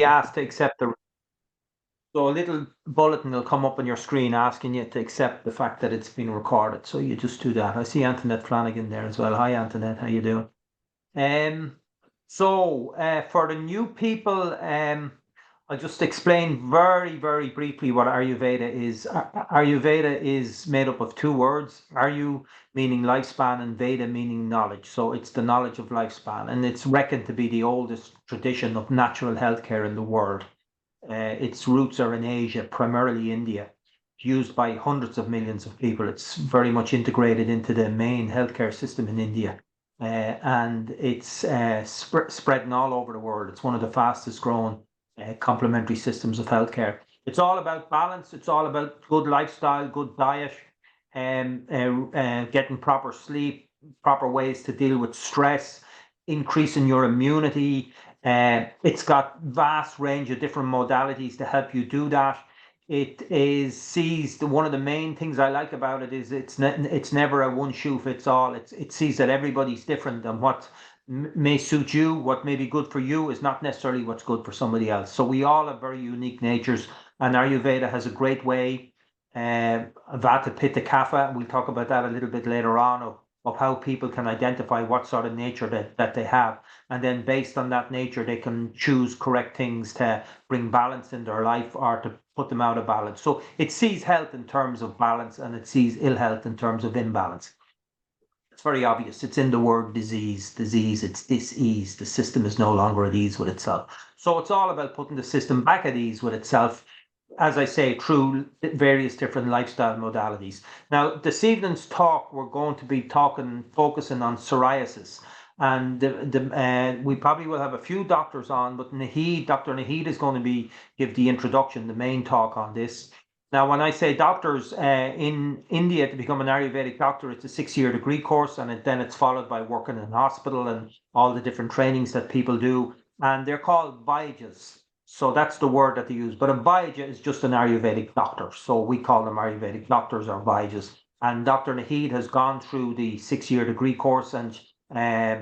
asked to accept the. So a little bulletin will come up on your screen asking you to accept the fact that it's been recorded. So you just do that. I see Antoinette Flanagan there as well. Hi, Antoinette. How you doing? Um, for the new people, I'll just explain very, very briefly what Ayurveda is. Ayurveda is made up of two words, Ayu meaning lifespan and Veda meaning knowledge. So it's the knowledge of lifespan, and it's reckoned to be the oldest tradition of natural healthcare in the world. Its roots are in Asia, primarily India, used by hundreds of millions of people. It's very much integrated into the main healthcare system in India. And it's spreading all over the world. It's one of the fastest growing complementary systems of healthcare. It's all about balance. It's all about good lifestyle, good diet, getting proper sleep, proper ways to deal with stress, increasing your immunity. It's got vast range of different modalities to help you do that. It is sees one of the main things I like about it is it's never a one shoe fits all. It sees that everybody's different, and what may suit you, what may be good for you, is not necessarily what's good for somebody else. So we all have very unique natures, and Ayurveda has a great way. Vata Pitta Kapha. We'll talk about that a little bit later on of how people can identify what sort of nature that they have. And then based on that nature, they can choose correct things to bring balance in their life or to put them out of balance. So it sees health in terms of balance, and it sees ill health in terms of imbalance. It's very obvious. It's in the word disease. Disease, it's dis-ease. The system is no longer at ease with itself. So it's all about putting the system back at ease with itself, as I say, through various different lifestyle modalities. Now, this evening's talk, we're going to be focusing on psoriasis. And we probably will have a few doctors on, but Dr. Naheed is going to give the introduction, the main talk on this. Now, when I say doctors, in India, to become an Ayurvedic doctor, it's a 6-year degree course, and then it's followed by working in hospital and all the different trainings that people do. And they're called Vaidya's. So that's the word that they use. But a Vaidya is just an Ayurvedic doctor. So we call them Ayurvedic doctors or Vaidya's. And Dr. Naheed has gone through the 6-year degree course, and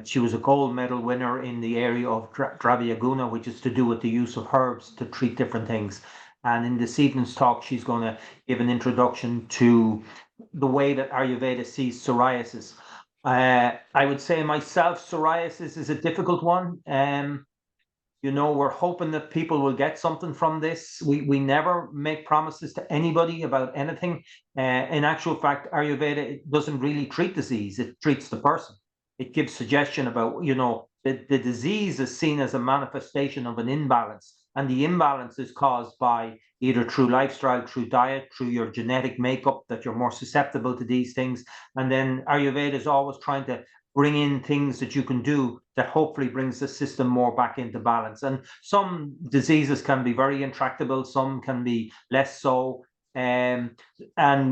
she was a gold medal winner in the area of Dravya Guna, which is to do with the use of herbs to treat different things. And in this evening's talk, she's going to give an introduction to the way that Ayurveda sees psoriasis. I would say myself, psoriasis is a difficult one. We're hoping that people will get something from this. We never make promises to anybody about anything. In actual fact, Ayurveda doesn't really treat disease, it treats the person. It gives suggestion about, the disease is seen as a manifestation of an imbalance. And the imbalance is caused by either through lifestyle, through diet, through your genetic makeup, that you're more susceptible to these things. And then Ayurveda is always trying to bring in things that you can do that hopefully brings the system more back into balance. And some diseases can be very intractable, some can be less so. And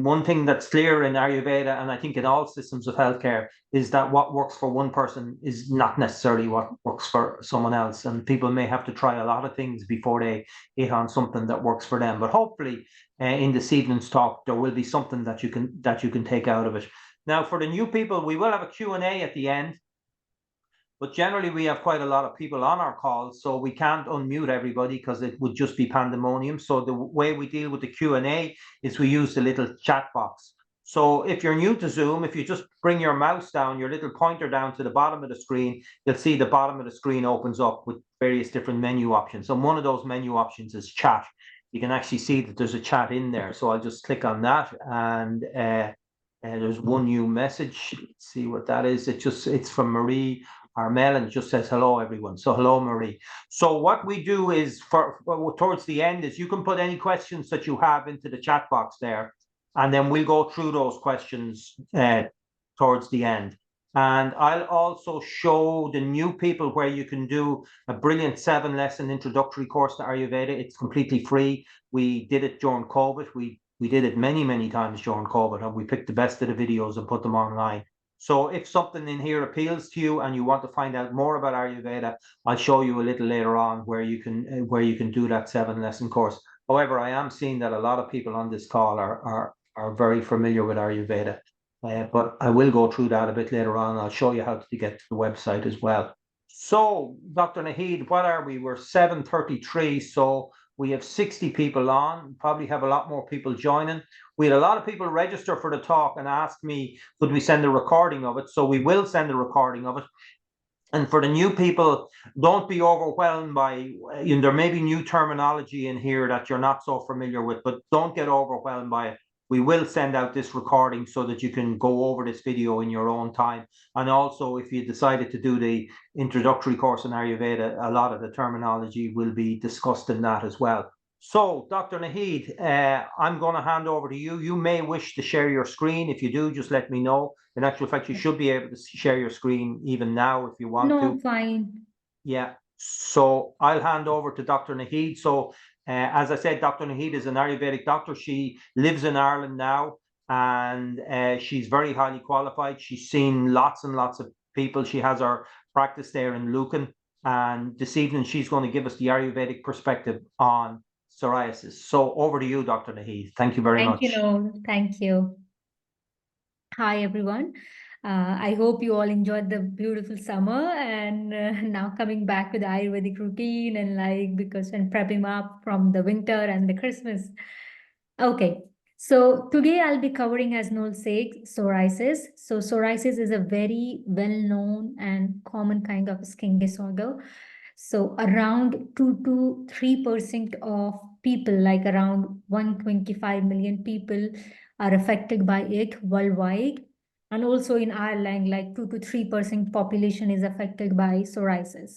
one thing that's clear in Ayurveda, and I think in all systems of healthcare, is that what works for one person is not necessarily what works for someone else. And people may have to try a lot of things before they hit on something that works for them. But hopefully, in this evening's talk, there will be something that you can take out of it. Now, for the new people, we will have a Q&A at the end. But generally, we have quite a lot of people on our calls, so we can't unmute everybody because it would just be pandemonium. So the way we deal with the Q&A is we use the little chat box. So if you're new to Zoom, if you just bring your mouse down, your little pointer down to the bottom of the screen, you'll see the bottom of the screen opens up with various different menu options. And one of those menu options is chat. You can actually see that there's a chat in there. So I'll just click on that, and there's one new message. Let's see what that is. It's from Marie Armel, and it just says hello everyone. So hello Marie. So what we do is towards the end is you can put any questions that you have into the chat box there, and then we'll go through those questions towards the end. And I'll also show the new people where you can do a brilliant 7-lesson introductory course to Ayurveda. It's completely free. We did it during COVID. We did it many, many times during COVID, and we picked the best of the videos and put them online. So if something in here appeals to you and you want to find out more about Ayurveda, I'll show you a little later on where you can do that 7-lesson course. However, I am seeing that a lot of people on this call are very familiar with Ayurveda, but I will go through that a bit later on. I'll show you how to get to the website as well. So, Dr. Naheed, what are we? We're 7:33, so we have 60 people on, probably have a lot more people joining. We had a lot of people register for the talk and ask me, could we send a recording of it? So we will send a recording of it. And for the new people, don't be overwhelmed by, there may be new terminology in here that you're not so familiar with, but don't get overwhelmed by it. We will send out this recording so that you can go over this video in your own time. And also, if you decided to do the introductory course in Ayurveda, a lot of the terminology will be discussed in that as well. So, Dr. Naheed, I'm going to hand over to you. You may wish to share your screen. If you do, just let me know. In actual fact, you should be able to share your screen even now if you want to. No, fine. Yeah. So I'll hand over to Dr. Naheed. So, as I said, Dr. Naheed is an Ayurvedic doctor. She lives in Ireland now, and she's very highly qualified. She's seen lots and lots of people. She has her practice there in Lucan. And this evening, she's going to give us the Ayurvedic perspective on psoriasis. So over to you, Dr. Naheed. Thank you very Thank you, much. Noel. Thank you. Hi, everyone. I hope you all enjoyed the beautiful summer and now coming back with the Ayurvedic routine and prepping up from the winter and the Christmas. Okay, so today I'll be covering, as Noel said, psoriasis. So psoriasis is a very well-known and common kind of skin disorder. So around 2 to 3% of people, like around 125 million people, are affected by it worldwide. And also in Ireland, like 2 to 3% population is affected by psoriasis.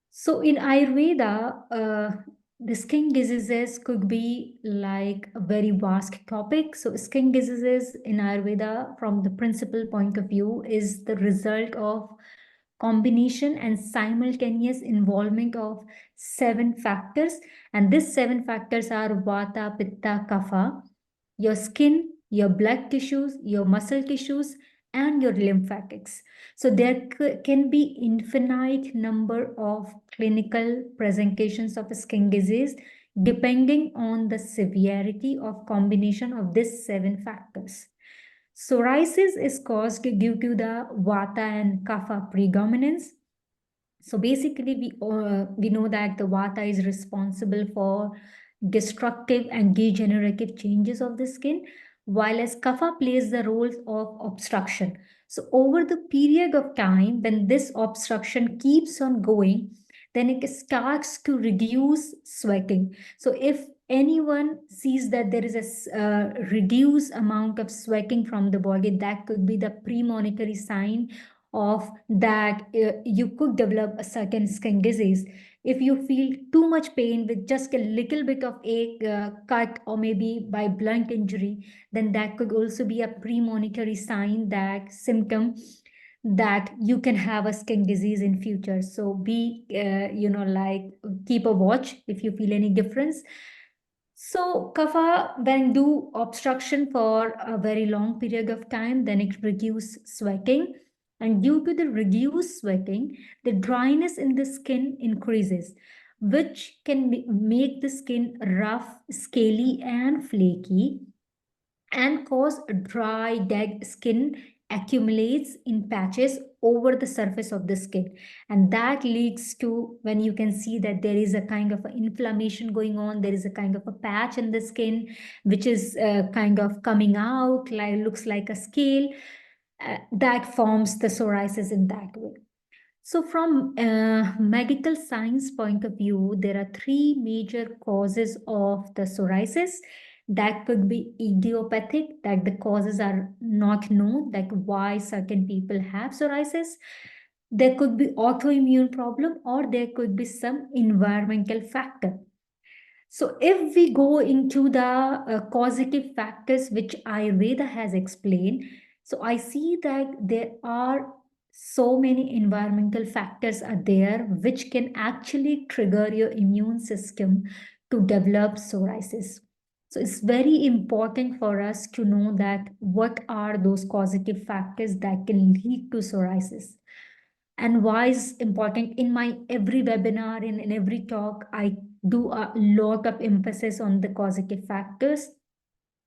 So in Ayurveda, the skin diseases could be like a very vast topic. So skin diseases in Ayurveda, from the principal point of view, is the result of combination and simultaneous involvement of 7 factors. And these 7 factors are Vata, Pitta, Kapha, your skin, your blood tissues, your muscle tissues, and your lymphatics. So there can be infinite number of clinical presentations of skin disease depending on the severity of combination of these 7 factors. Psoriasis is caused due to the Vata and Kapha predominance. So basically, we know that the Vata is responsible for destructive and degenerative changes of the skin, while as Kapha plays the role of obstruction. So over the period of time, when this obstruction keeps on going, then it starts to reduce sweating. So if anyone sees that there is a reduced amount of sweating from the body, that could be the premonitory sign of that you could develop a certain skin disease. If you feel too much pain with just a little bit of a cut or maybe by blunt injury, then that could also be a premonitory sign, that symptom that you can have a skin disease in future. So be keep a watch if you feel any difference. So kapha, when do obstruction for a very long period of time, then it reduce sweating. And due to the reduced sweating, the dryness in the skin increases, which can make the skin rough, scaly, and flaky, and cause dry, dead skin accumulates in patches over the surface of the skin. And that leads to, when you can see that there is a kind of inflammation going on, there is a kind of a patch in the skin which is kind of coming out, like looks like a scale, that forms the psoriasis in that way. So from a medical science point of view, there are 3 major causes of the psoriasis. That could be idiopathic, that the causes are not known, like why certain people have psoriasis. There could be autoimmune problem, or there could be some environmental factor. So if we go into the causative factors which Ayurveda has explained, so I see that there are so many environmental factors are there which can actually trigger your immune system to develop psoriasis. So it's very important for us to know that what are those causative factors that can lead to psoriasis. And why is important? In my every webinar, in every talk, I do a lot of emphasis on the causative factors,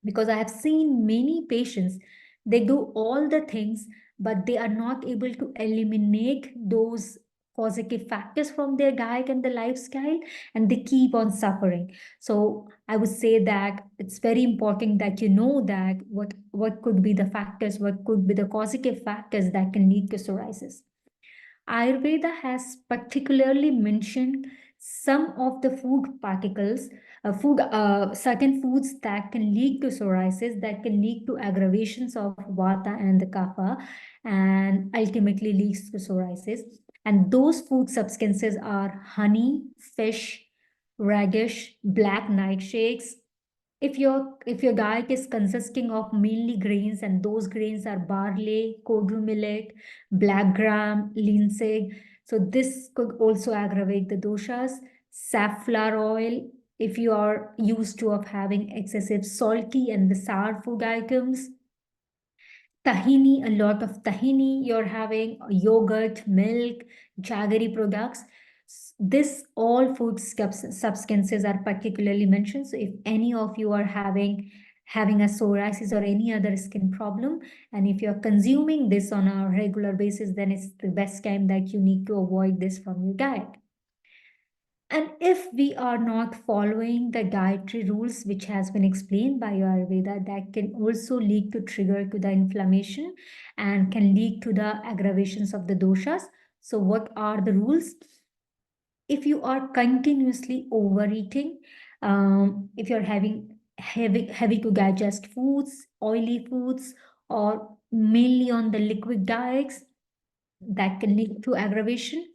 because I have seen many patients, they do all the things, but they are not able to eliminate those causative factors from their diet and the lifestyle, and they keep on suffering. So I would say that it's very important that you know that what could be the factors, what could be the causative factors that can lead to psoriasis. Ayurveda has particularly mentioned some of the food particles, certain foods that can lead to psoriasis, that can lead to aggravations of vata and the kapha, and ultimately leads to psoriasis. And those food substances are honey, fish, radish, black nightshakes. If your diet is consisting of mainly grains, and those grains are barley, kodu millet, black gram, linseed, so this could also aggravate the doshas. Safflower oil, if you are used to of having excessive salty and the sour food items. Tahini, a lot of tahini you're having, yogurt, milk, jaggery products. This all food substances are particularly mentioned. So if any of you are having a psoriasis or any other skin problem, and if you're consuming this on a regular basis, then it's the best time that you need to avoid this from your diet. And if we are not following the dietary rules which has been explained by Ayurveda, that can also lead to trigger to the inflammation and can lead to the aggravations of the doshas. So what are the rules? If you are continuously overeating, if you're having heavy to digest foods, oily foods, or mainly on the liquid diets, that can lead to aggravation.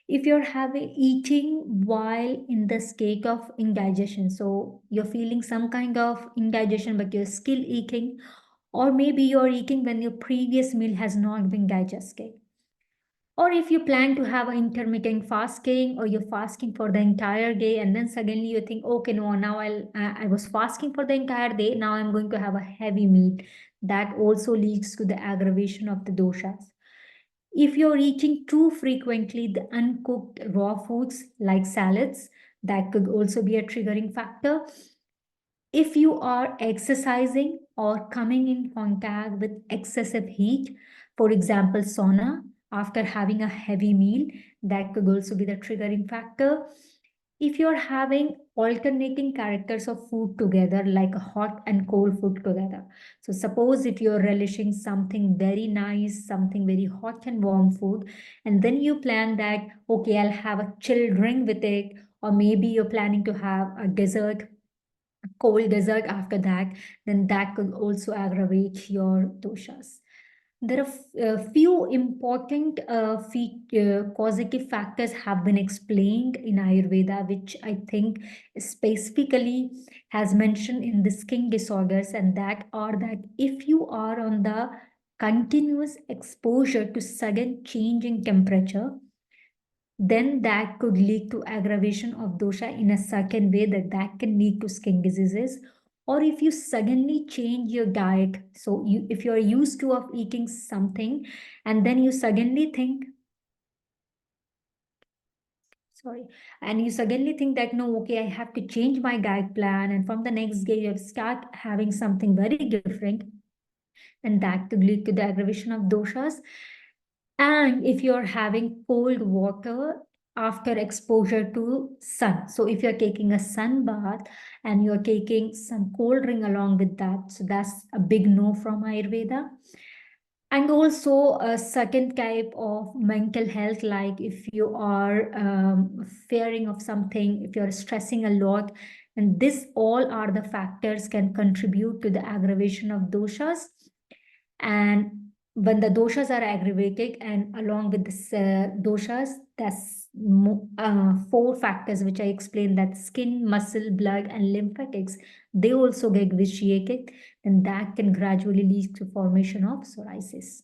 If you're having eating while in the state of indigestion, so you're feeling some kind of indigestion but you're still eating, or maybe you're eating when your previous meal has not been digested, or if you plan to have an intermittent fasting, or you're fasting for the entire day and then suddenly you think, okay, no, now I was fasting for the entire day, now I'm going to have a heavy meal, that also leads to the aggravation of the doshas. If you're eating too frequently the uncooked raw foods like salads, that could also be a triggering factor. If you are exercising or coming in contact with excessive heat, for example, sauna, after having a heavy meal, that could also be the triggering factor. If you're having alternating characters of food together, like hot and cold food together. So suppose if you're relishing something very nice, something very hot and warm food, and then you plan that, okay, I'll have a chill drink with it, or maybe you're planning to have a dessert, cold dessert after that, then that could also aggravate your doshas. There are few important causative factors have been explained in Ayurveda, which I think specifically has mentioned in the skin disorders, and that are that if you are on the continuous exposure to sudden change in temperature, then that could lead to aggravation of dosha in a certain way that can lead to skin diseases. Or if you suddenly change your diet, so if you're used to of eating something and then you suddenly think, sorry, and you suddenly think that, no, okay, I have to change my diet plan, and from the next day you have start having something very different, and that could lead to the aggravation of doshas. And if you're having cold water after exposure to sun, so if you're taking a sun bath and you're taking some cold drink along with that, so that's a big no from Ayurveda. And also a certain type of mental health, like if you are fearing of something, if you're stressing a lot, and this all are the factors can contribute to the aggravation of doshas. And when the doshas are aggravated, and along with this doshas, that's four factors which I explained, that skin, muscle, blood, and lymphatics, they also get vitiated, and that can gradually lead to formation of psoriasis.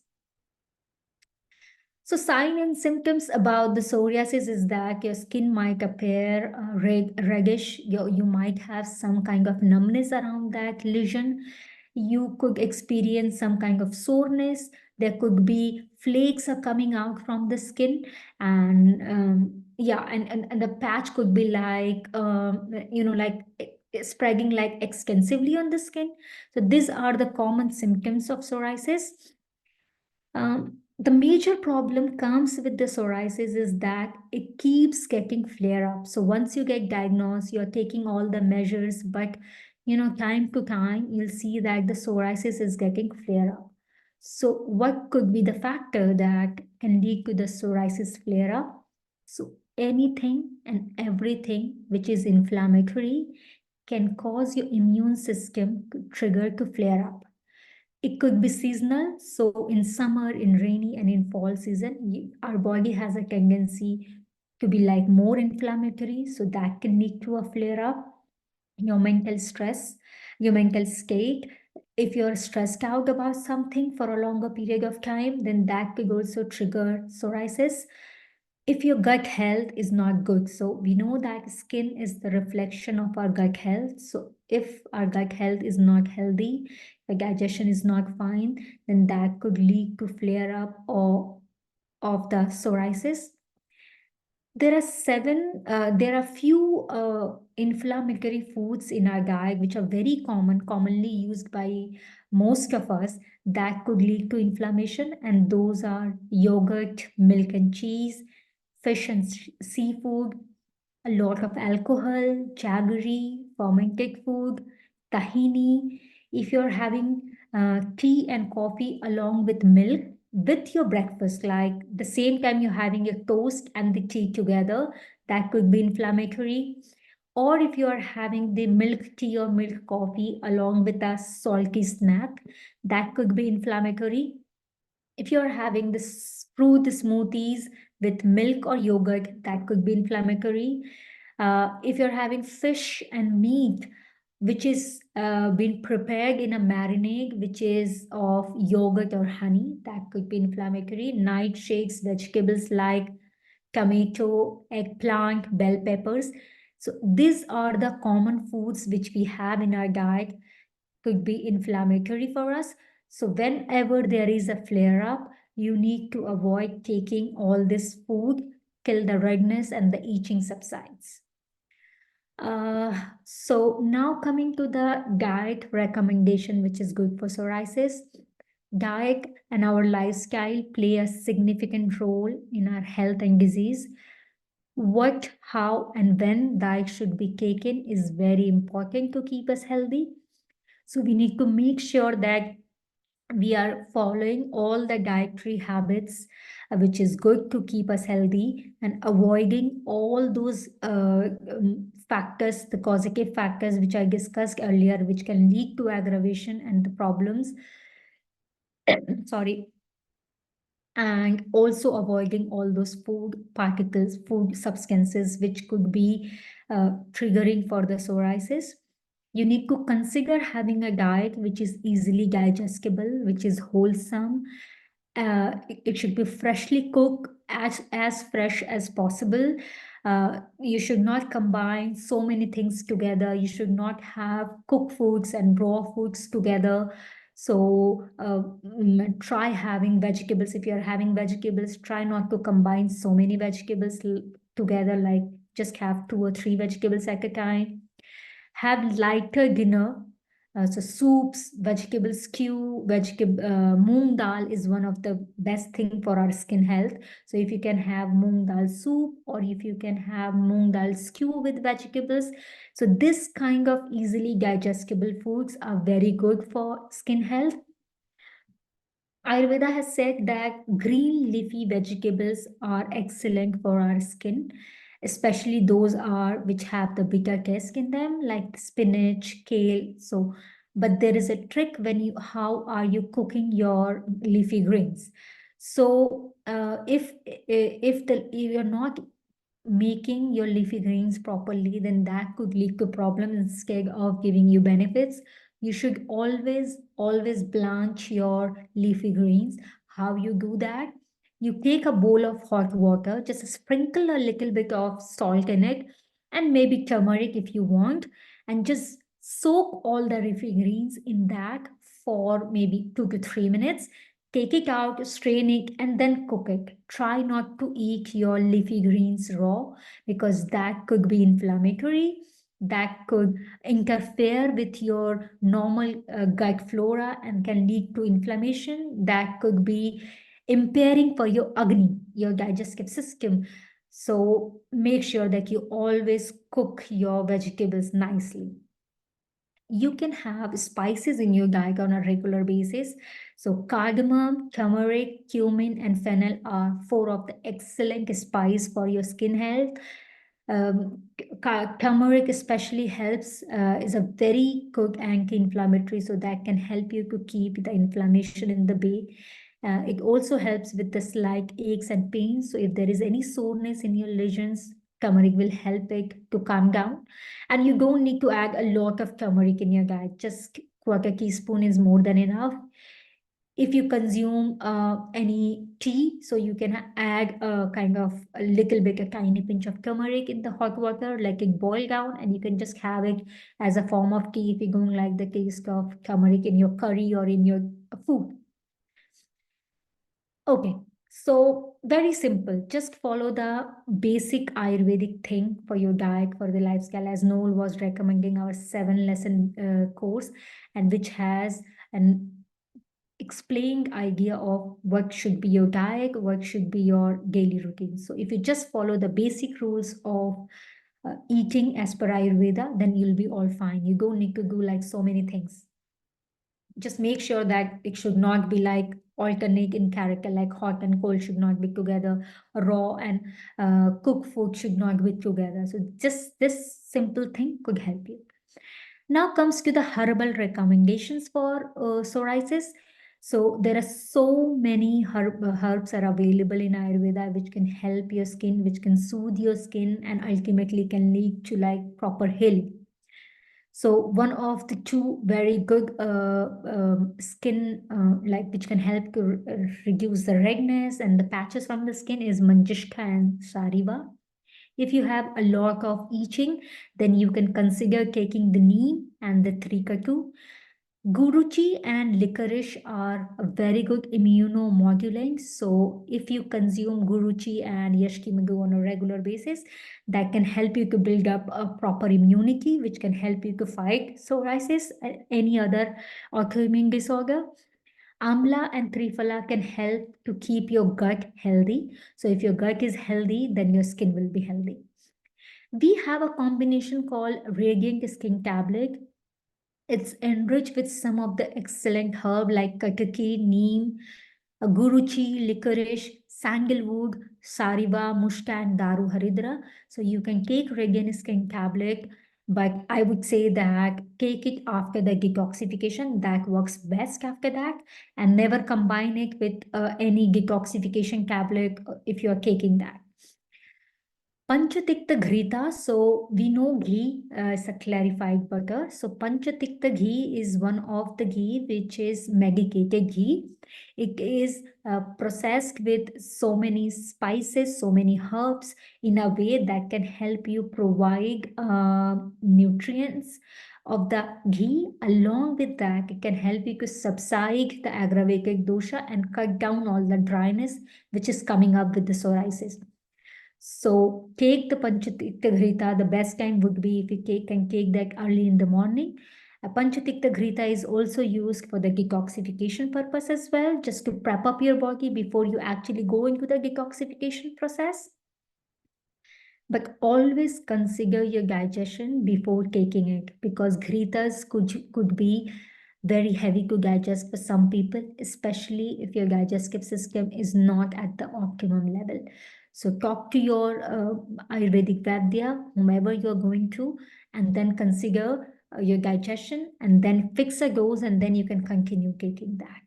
So sign and symptoms about the psoriasis is that your skin might appear reddish. You might have some kind of numbness around that lesion. You could experience some kind of soreness. There could be flakes are coming out from the skin, and yeah, and the patch could be like like spreading like extensively on the skin. So these are the common symptoms of psoriasis. The major problem comes with the psoriasis is that it keeps getting flare up. So once you get diagnosed, you're taking all the measures, but time to time, you'll see that the psoriasis is getting flare up. So what could be the factor that can lead to the psoriasis flare up? So anything and everything which is inflammatory can cause your immune system to trigger to flare up. It could be seasonal. So in summer, in rainy and in fall season, our body has a tendency to be like more inflammatory. So that can lead to a flare up. Your mental stress, your mental state. If you're stressed out about something for a longer period of time, then that could also trigger psoriasis. If your gut health is not good, so we know that skin is the reflection of our gut health. So if our gut health is not healthy, the digestion is not fine, then that could lead to flare up or of the psoriasis. There are few inflammatory foods in our diet which are very commonly used by most of us, that could lead to inflammation, and those are yogurt, milk and cheese, fish and seafood, a lot of alcohol, jaggery, fermented food, tahini. If you're having tea and coffee along with milk with your breakfast, like the same time you're having your toast and the tea together, that could be inflammatory. Or if you are having the milk tea or milk coffee along with a salty snack, that could be inflammatory. If you're having this fruit smoothies with milk or yogurt, that could be inflammatory. If you're having fish and meat, which is been prepared in a marinade, which is of yogurt or honey, that could be inflammatory. Nightshakes, vegetables like tomato, eggplant, bell peppers. So these are the common foods which we have in our diet, could be inflammatory for us. So whenever there is a flare up, you need to avoid taking all this food till the redness and the itching subsides. So now coming to the diet recommendation, which is good for psoriasis. Diet and our lifestyle play a significant role in our health and disease. What, how, and when diet should be taken is very important to keep us healthy. So we need to make sure that we are following all the dietary habits, which is good to keep us healthy, and avoiding all those factors, the causative factors which I discussed earlier, which can lead to aggravation and the problems. Sorry. And also avoiding all those food particles, food substances, which could be triggering for the psoriasis. You need to consider having a diet which is easily digestible, which is wholesome. It should be freshly cooked, as fresh as possible. You should not combine so many things together. You should not have cooked foods and raw foods together. So try having vegetables. If you're having vegetables, try not to combine so many vegetables together, like just have 2 or 3 vegetables at a time. Have lighter dinner. So soups, vegetable stew, moong dal is one of the best thing for our skin health. So if you can have moong dal soup, or if you can have moong dal stew with vegetables, so this kind of easily digestible foods are very good for skin health. Ayurveda has said that green leafy vegetables are excellent for our skin, especially those are which have the bitter taste in them, like spinach, kale. So, but there is a trick when you how are you cooking your leafy greens. So, if you're not making your leafy greens properly, then that could lead to problems instead of giving you benefits. You should always blanch your leafy greens. How you do that? You take a bowl of hot water, just sprinkle a little bit of salt in it, and maybe turmeric if you want, and just soak all the leafy greens in that for maybe 2 to 3 minutes. Take it out, strain it, and then cook it. Try not to eat your leafy greens raw, because that could be inflammatory. That could interfere with your normal gut flora and can lead to inflammation. That could be impairing for your Agni, your digestive system. So make sure that you always cook your vegetables nicely. You can have spices in your diet on a regular basis. So cardamom, turmeric, cumin, and fennel are four of the excellent spice for your skin health. Turmeric especially helps, is a very good anti-inflammatory, so that can help you to keep the inflammation in the bay. It also helps with the slight aches and pains. So if there is any soreness in your lesions, turmeric will help it to calm down. And you don't need to add a lot of turmeric in your diet. Just quarter teaspoon is more than enough. If you consume any tea, so you can add a kind of a little bit, a tiny pinch of turmeric in the hot water, let it boil down, and you can just have it as a form of tea if you don't like the taste of turmeric in your curry or in your food. Okay, so very simple. Just follow the basic Ayurvedic thing for your diet, for the lifestyle, as Noel was recommending our 7-lesson course, and which has an explained idea of what should be your diet, what should be your daily routine. So if you just follow the basic rules of eating as per Ayurveda, then you'll be all fine. You don't need to do like so many things. Just make sure that it should not be like alternate in character, like hot and cold should not be together, raw and cooked food should not be together. So just this simple thing could help you. Now comes to the herbal recommendations for psoriasis. So there are so many herbs are available in Ayurveda which can help your skin, which can soothe your skin, and ultimately can lead to like proper healing. So one of the two very good skin, like which can help to reduce the redness and the patches from the skin is Manjishka and Sariva. If you have a lot of itching, then you can consider taking the neem and the trikatu. Guruchi and licorice are a very good immunomodulants. So if you consume guruchi and yashkimagu on a regular basis, that can help you to build up a proper immunity, which can help you to fight psoriasis and any other autoimmune disorder. Amla and Triphala can help to keep your gut healthy. So if your gut is healthy, then your skin will be healthy. We have a combination called Radiant Skin Tablet. It's enriched with some of the excellent herb like kataki, neem, guruchi, licorice, sandalwood, sariva, mushka, and daru haridra. So you can take Radiant Skin Tablet, but I would say that take it after the detoxification. That works best after that, and never combine it with any detoxification tablet if you are taking that. Panchatikta Ghrita, so we know ghee is a clarified butter. So Panchatikta ghee is one of the ghee which is medicated ghee. It is processed with so many spices, so many herbs in a way that can help you provide nutrients of the ghee. Along with that, it can help you to subside the aggravated dosha and cut down all the dryness which is coming up with the psoriasis. So take the Panchatikta Ghrita. The best time would be if you can take that early in the morning. A Panchatikta Ghrita is also used for the detoxification purpose as well, just to prep up your body before you actually go into the detoxification process. But always consider your digestion before taking it, because Ghritas could be very heavy to digest for some people, especially if your digestive system is not at the optimum level. So talk to your Ayurvedic Vaidya, whomever you're going to, and then consider your digestion and then fix a dose, and then you can continue taking that.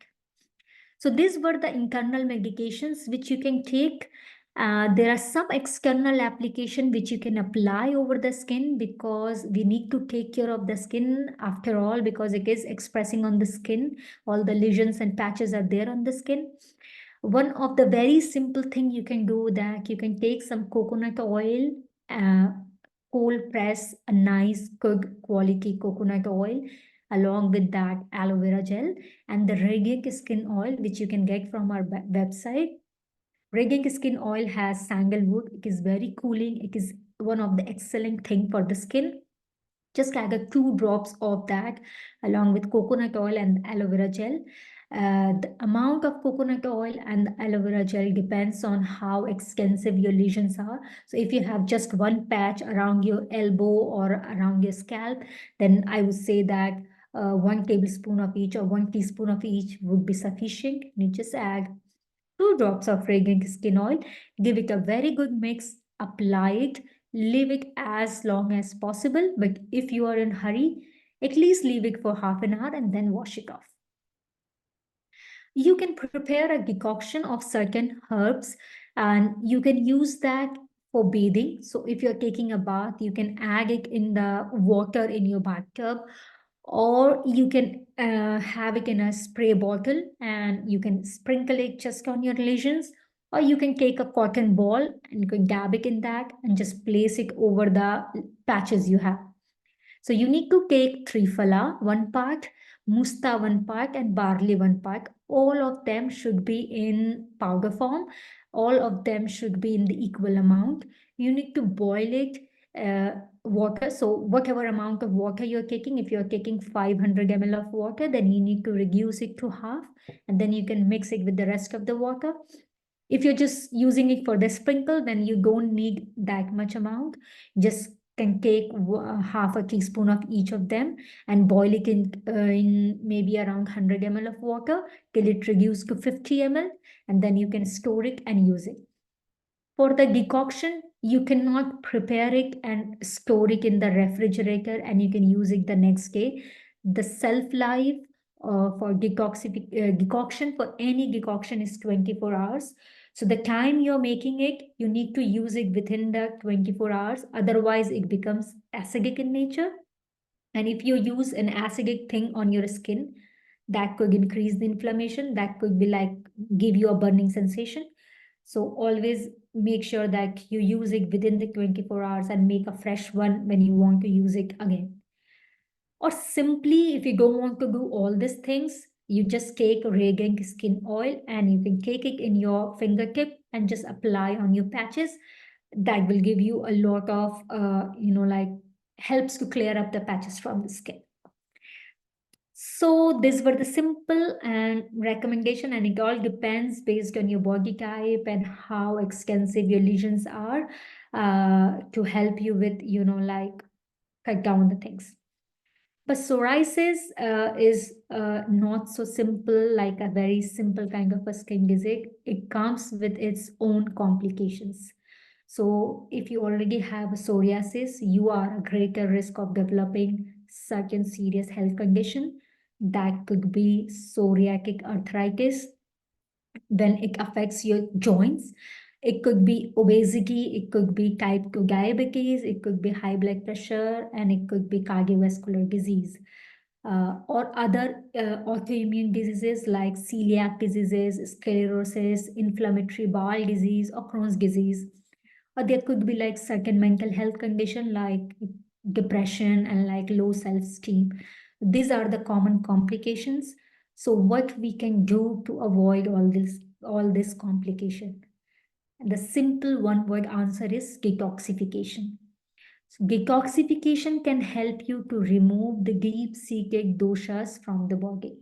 So these were the internal medications which you can take. There are some external application which you can apply over the skin, because we need to take care of the skin after all, because it is expressing on the skin. All the lesions and patches are there on the skin. One of the very simple thing you can do, that you can take some coconut oil, uh, cold press a nice good quality coconut oil, along with that aloe vera gel and the radiant skin oil, which you can get from our website. Radiant skin oil has sandalwood. It is very cooling. It is one of the excellent thing for the skin. Just add 2 drops of that along with coconut oil and aloe vera gel. The amount of coconut oil and the aloe vera gel depends on how extensive your lesions are. So if you have just one patch around your elbow or around your scalp, then I would say that 1 tablespoon of each or 1 teaspoon of each would be sufficient. You just add 2 drops of fragrant skin oil, give it a very good mix, apply it, leave it as long as possible. But if you are in a hurry, at least leave it for half an hour and then wash it off. You can prepare a decoction of certain herbs and you can use that for bathing. So if you're taking a bath, you can add it in the water in your bathtub, or you can have it in a spray bottle and you can sprinkle it just on your lesions, or you can take a cotton ball and you can dab it in that and just place it over the patches you have. So you need to take triphala, 1 part, musta, 1 part, and barley, 1 part. All of them should be in powder form. All of them should be in the equal amount. You need to boil it, water. So whatever amount of water you're taking, if you're taking 500 ml of water, then you need to reduce it to half, and then you can mix it with the rest of the water. If you're just using it for the sprinkle, then you don't need that much amount. Just can take half a teaspoon of each of them and boil it in maybe around 100 ml of water till it reduces to 50 ml, and then you can store it and use it. For the decoction, you cannot prepare it and store it in the refrigerator and you can use it the next day. The shelf life for decoction for any decoction is 24 hours. So the time you're making it, you need to use it within the 24 hours. Otherwise, it becomes acidic in nature. And if you use an acidic thing on your skin, that could increase the inflammation. That could be like give you a burning sensation. So always make sure that you use it within the 24 hours and make a fresh one when you want to use it again. Or simply, if you don't want to do all these things, you just take Radiant Skin Oil and you can take it in your fingertip and just apply on your patches. That will give you a lot of, like helps to clear up the patches from the skin. So these were the simple and recommendation, and it all depends based on your body type and how extensive your lesions are to help you with, like cut down the things. But psoriasis is not so simple, like a very simple kind of a skin disease. It comes with its own complications. So if you already have psoriasis, you are at greater risk of developing certain serious health condition. That could be psoriatic arthritis, when it affects your joints. It could be obesity, it could be type 2 diabetes, it could be high blood pressure, and it could be cardiovascular disease. Or other autoimmune diseases like celiac diseases, sclerosis, inflammatory bowel disease, or Crohn's disease. Or there could be like certain mental health condition like depression and like low self-esteem. These are the common complications. So what we can do to avoid all this complication? The simple one-word answer is detoxification. So detoxification can help you to remove the deep-seated doshas from the body.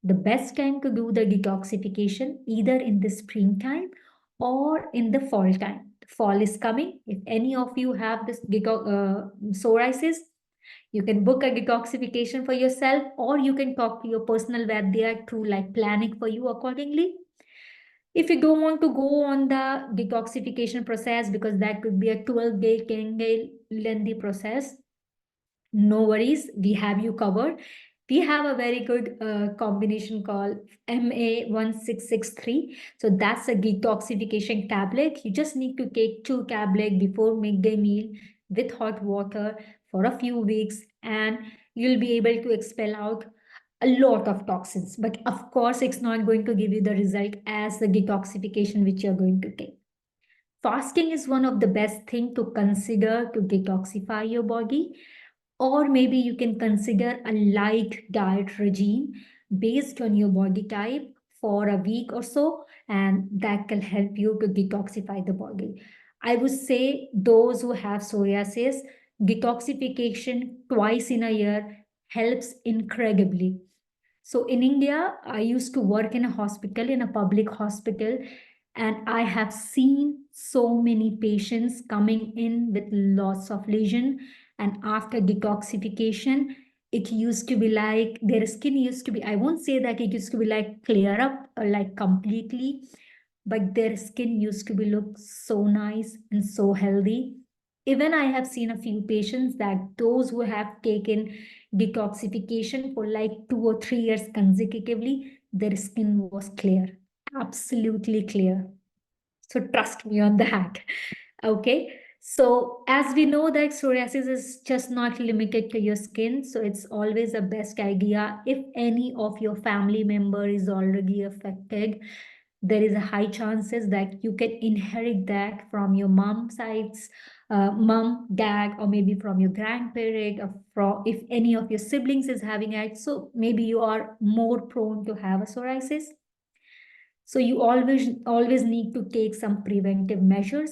The best time to do the detoxification either in the springtime or in the fall time. Fall is coming. If any of you have this psoriasis, you can book a detoxification for yourself, or you can talk to your personal Vaidya to like plan it for you accordingly. If you don't want to go on the detoxification process because that could be a 12-day, 10-day lengthy process, no worries, we have you covered. We have a very good combination called MA1663. So that's a detoxification tablet. You just need to take 2 tablets before midday meal with hot water for a few weeks, and you'll be able to expel out a lot of toxins. But of course, it's not going to give you the result as the detoxification which you're going to take. Fasting is one of the best thing to consider to detoxify your body, or maybe you can consider a light diet regime based on your body type for a week or so, and that can help you to detoxify the body. I would say those who have psoriasis, detoxification twice in a year helps incredibly. So in India, I used to work in a hospital, in a public hospital, and I have seen so many patients coming in with lots of lesion. And after detoxification, it used to be like their skin used to be, I won't say that it used to be like clear up or like completely, but their skin used to be look so nice and so healthy. Even I have seen a few patients that those who have taken detoxification for like 2 or 3 years consecutively, their skin was clear, absolutely clear. So trust me on that. Okay. So as we know that psoriasis is just not limited to your skin. So it's always the best idea if any of your family member is already affected, there is a high chances that you can inherit that from your mom sides, mom, dad, or maybe from your grandparent, or from if any of your siblings is having it. So maybe you are more prone to have a psoriasis. So you always need to take some preventive measures.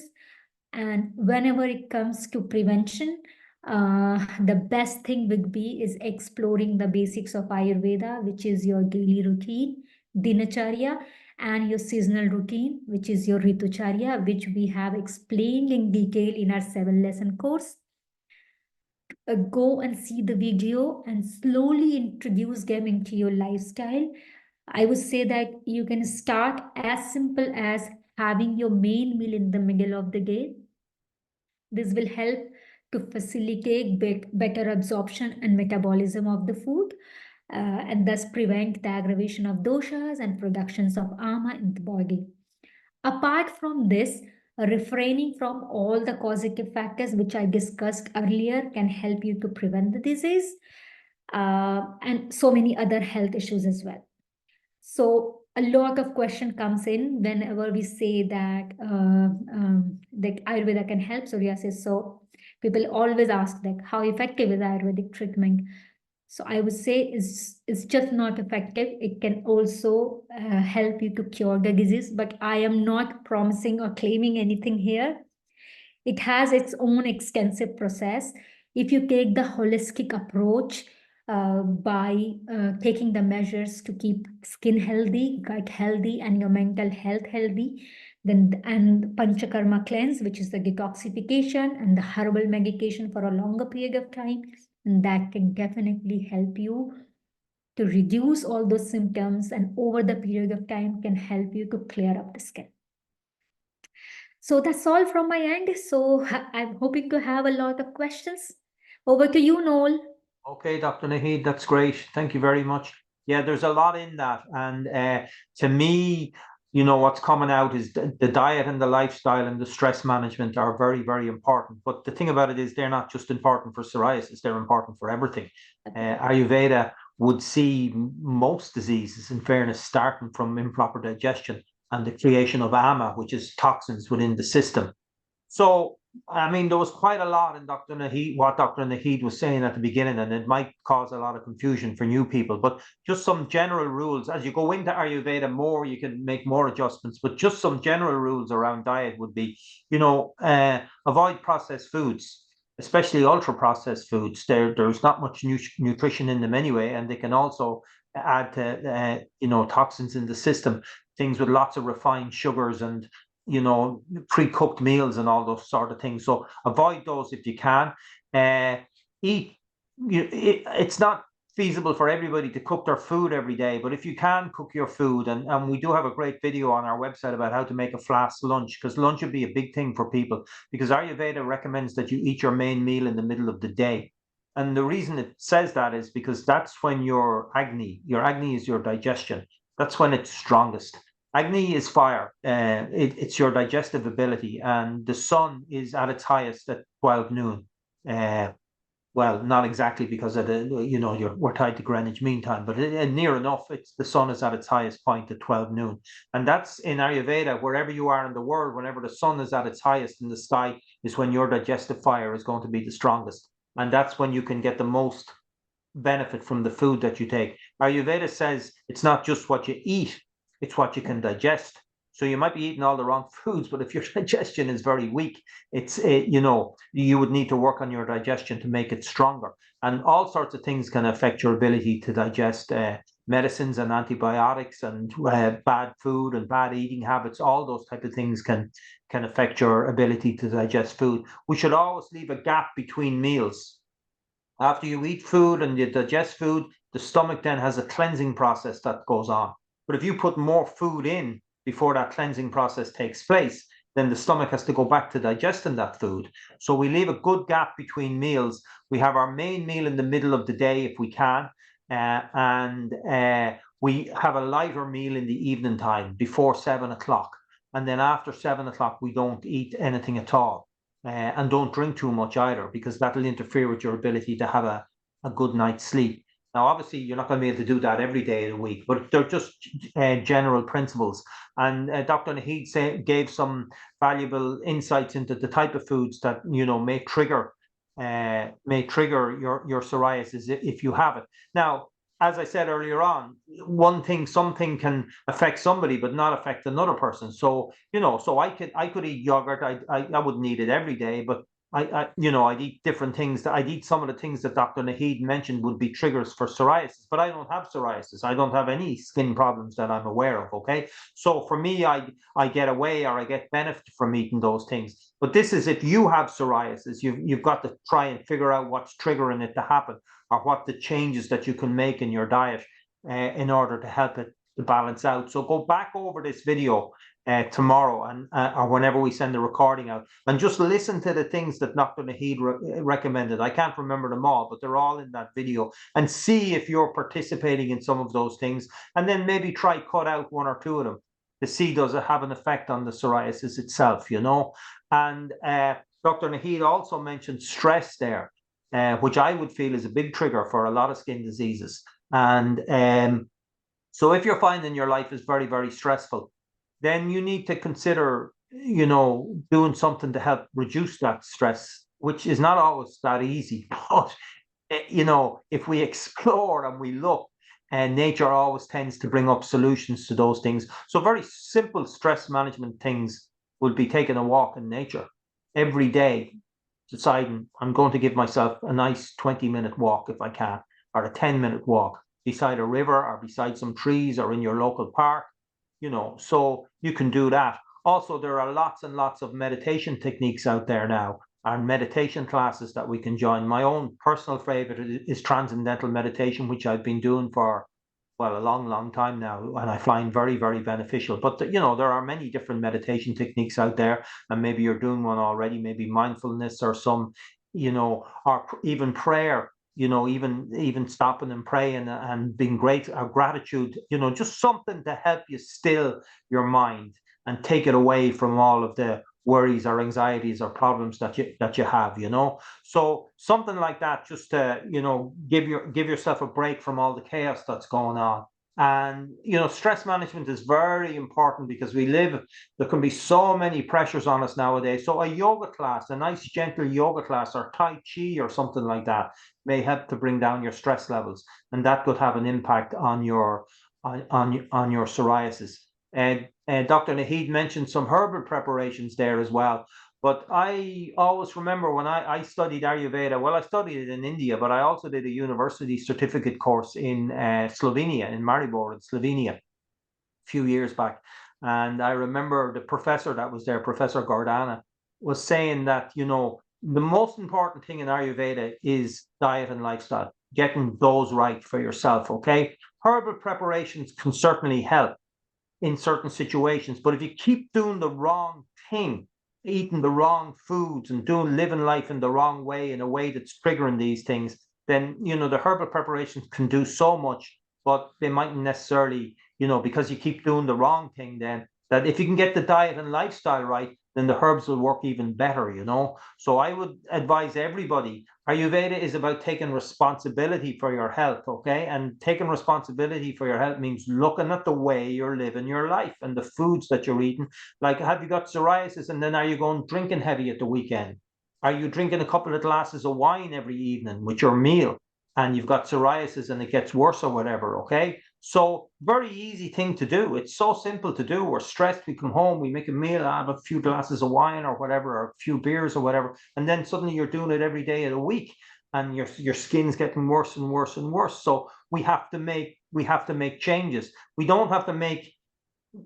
And whenever it comes to prevention, the best thing would be is exploring the basics of Ayurveda, which is your daily routine, dinacharya, and your seasonal routine, which is your ritucharya, which we have explained in detail in our 7-lesson course. Go and see the video and slowly introduce them into your lifestyle. I would say that you can start as simple as having your main meal in the middle of the day. This will help to facilitate better absorption and metabolism of the food, and thus prevent the aggravation of doshas and productions of ama in the body. Apart from this, refraining from all the causative factors which I discussed earlier can help you to prevent the disease, and so many other health issues as well. So a lot of question comes in whenever we say that Ayurveda can help psoriasis. So people always ask like, how effective is Ayurvedic treatment? So I would say it's just not effective. It can also help you to cure the disease, but I am not promising or claiming anything here. It has its own extensive process. If you take the holistic approach, by taking the measures to keep skin healthy, gut healthy, and your mental health healthy, then and panchakarma cleanse, which is the detoxification, and the herbal medication for a longer period of time, and that can definitely help you to reduce all those symptoms, and over the period of time can help you to clear up the skin. So that's all from my end. So I'm hoping to have a lot of questions. Over to you, Noel. Okay, Dr. Naheed, that's great. Thank you very much. Yeah, there's a lot in that. And to me, what's coming out is the diet and the lifestyle and the stress management are very, very important. But the thing about it is they're not just important for psoriasis, they're important for everything. Ayurveda would see most diseases, in fairness, starting from improper digestion and the creation of ama, which is toxins within the system. So, I mean, there was quite a lot in Dr. Naheed, what Dr. Naheed was saying at the beginning, and it might cause a lot of confusion for new people. But just some general rules. As you go into Ayurveda more, you can make more adjustments. But just some general rules around diet would be, avoid processed foods, especially ultra processed foods. There's not much nutrition in them anyway, and they can also add to, toxins in the system. Things with lots of refined sugars and pre-cooked meals and all those sort of things. So avoid those if you can. Eat. It's not feasible for everybody to cook their food every day, but if you can cook your food, and we do have a great video on our website about how to make a flask lunch, because lunch would be a big thing for people, because Ayurveda recommends that you eat your main meal in the middle of the day. And the reason it says that is because that's when your agni is your digestion. That's when it's strongest. Agni is fire. It's your digestive ability, and the sun is at its highest at 12 noon. Well, not exactly because of we're tied to Greenwich Mean Time, but near enough. It's the sun is at its highest point at 12 noon, and that's in Ayurveda. Wherever you are in the world, whenever the sun is at its highest in the sky, is when your digestive fire is going to be the strongest, and that's when you can get the most benefit from the food that you take. Ayurveda says it's not just what you eat, it's what you can digest. So you might be eating all the wrong foods, but if your digestion is very weak, it's you would need to work on your digestion to make it stronger. And all sorts of things can affect your ability to digest medicines and antibiotics and bad food and bad eating habits. All those type of things can affect your ability to digest food. We should always leave a gap between meals. After you eat food and you digest food, the stomach then has a cleansing process that goes on. But if you put more food in before that cleansing process takes place, then the stomach has to go back to digesting that food. So we leave a good gap between meals. We have our main meal in the middle of the day if we can, and we have a lighter meal in the evening time before 7 o'clock. And then after 7 o'clock, we don't eat anything at all. And don't drink too much either, because that'll interfere with your ability to have a good night's sleep. Now, obviously, you're not going to be able to do that every day of the week, but they're just general principles. And Dr. Naheed gave some valuable insights into the type of foods that may trigger your psoriasis if you have it. Now, as I said earlier on, something can affect somebody but not affect another person. So I could eat yogurt. I wouldn't eat it every day, but I'd eat different things. I'd eat some of the things that Dr. Naheed mentioned would be triggers for psoriasis, but I don't have psoriasis. I don't have any skin problems that I'm aware of. Okay, so for me, I get away or I get benefit from eating those things. But this is if you have psoriasis, you've got to try and figure out what's triggering it to happen, or what the changes that you can make in your diet in order to help it to balance out. So go back over this video tomorrow and or whenever we send the recording out, and just listen to the things that Dr. Naheed recommended. I can't remember them all, but they're all in that video, and see if you're participating in some of those things, and then maybe try cut out one or two of them to see does it have an effect on the psoriasis itself, And Dr. Naheed also mentioned stress there, which I would feel is a big trigger for a lot of skin diseases. And so if you're finding your life is very, very stressful, then you need to consider, doing something to help reduce that stress, which is not always that easy. But, if we explore and we look, and nature always tends to bring up solutions to those things. So very simple stress management things would be taking a walk in nature every day, deciding I'm going to give myself a nice 20-minute walk if I can, or a 10-minute walk beside a river or beside some trees or in your local park. So you can do that. Also, there are lots and lots of meditation techniques out there now, and meditation classes that we can join. My own personal favorite is transcendental meditation, which I've been doing for, well, a long, long time now, and I find very, very beneficial. But, there are many different meditation techniques out there, and maybe you're doing one already, maybe mindfulness or some, or even prayer. Even stopping and praying and being gratitude, just something to help you still your mind and take it away from all of the worries or anxieties or problems that you have, So something like that, just to, give yourself a break from all the chaos that's going on. And, stress management is very important because there can be so many pressures on us nowadays. So a yoga class, a nice gentle yoga class or Tai Chi or something like that may help to bring down your stress levels. And that could have an impact on your psoriasis. And Dr. Naheed mentioned some herbal preparations there as well. But I always remember when I studied Ayurveda, well, I studied it in India, but I also did a university certificate course in Slovenia, in Maribor in Slovenia, a few years back. And I remember the professor that was there, Professor Gordana, was saying that, the most important thing in Ayurveda is diet and lifestyle, getting those right for yourself, okay? Herbal preparations can certainly help in certain situations, but if you keep doing the wrong thing, eating the wrong foods and living life in the wrong way, in a way that's triggering these things, then the herbal preparations can do so much, but they mightn't necessarily, because you keep doing the wrong thing, then that if you can get the diet and lifestyle right, then the herbs will work even better, So I would advise everybody, Ayurveda is about taking responsibility for your health, okay? And taking responsibility for your health means looking at the way you're living your life and the foods that you're eating. Like, have you got psoriasis, and then are you going drinking heavy at the weekend? Are you drinking a couple of glasses of wine every evening with your meal, and you've got psoriasis and it gets worse or whatever, okay? So very easy thing to do. It's so simple to do. We're stressed, we come home, we make a meal, have a few glasses of wine or whatever, or a few beers or whatever, and then suddenly you're doing it every day of the week, and your skin's getting worse and worse and worse. So we have to make we have to make changes. We don't have to make,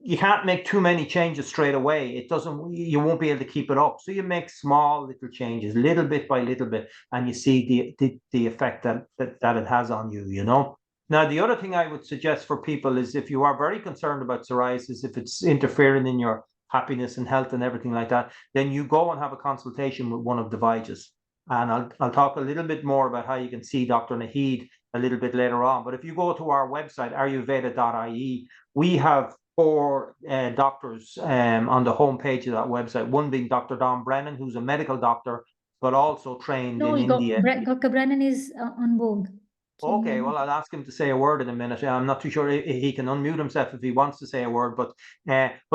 you can't make too many changes straight away. It doesn't, you won't be able to keep it up. So you make small little changes, little bit by little bit, and you see the effect that it has on you, you know. Now, the other thing I would suggest for people is, if you are very concerned about psoriasis, if it's interfering in your happiness and health and everything like that, then you go and have a consultation with one of the Viges. And I'll talk a little bit more about how you can see Dr. Naheed a little bit later on. But if you go to our website, ayurveda.ie, we have 4 doctors on the homepage of that website. One being Dr. Don Brennan, who's a medical doctor, but also trained in India. Dr. Brennan is on board. Okay, well, I'll ask him to say a word in a minute. I'm not too sure he can unmute himself if he wants to say a word, but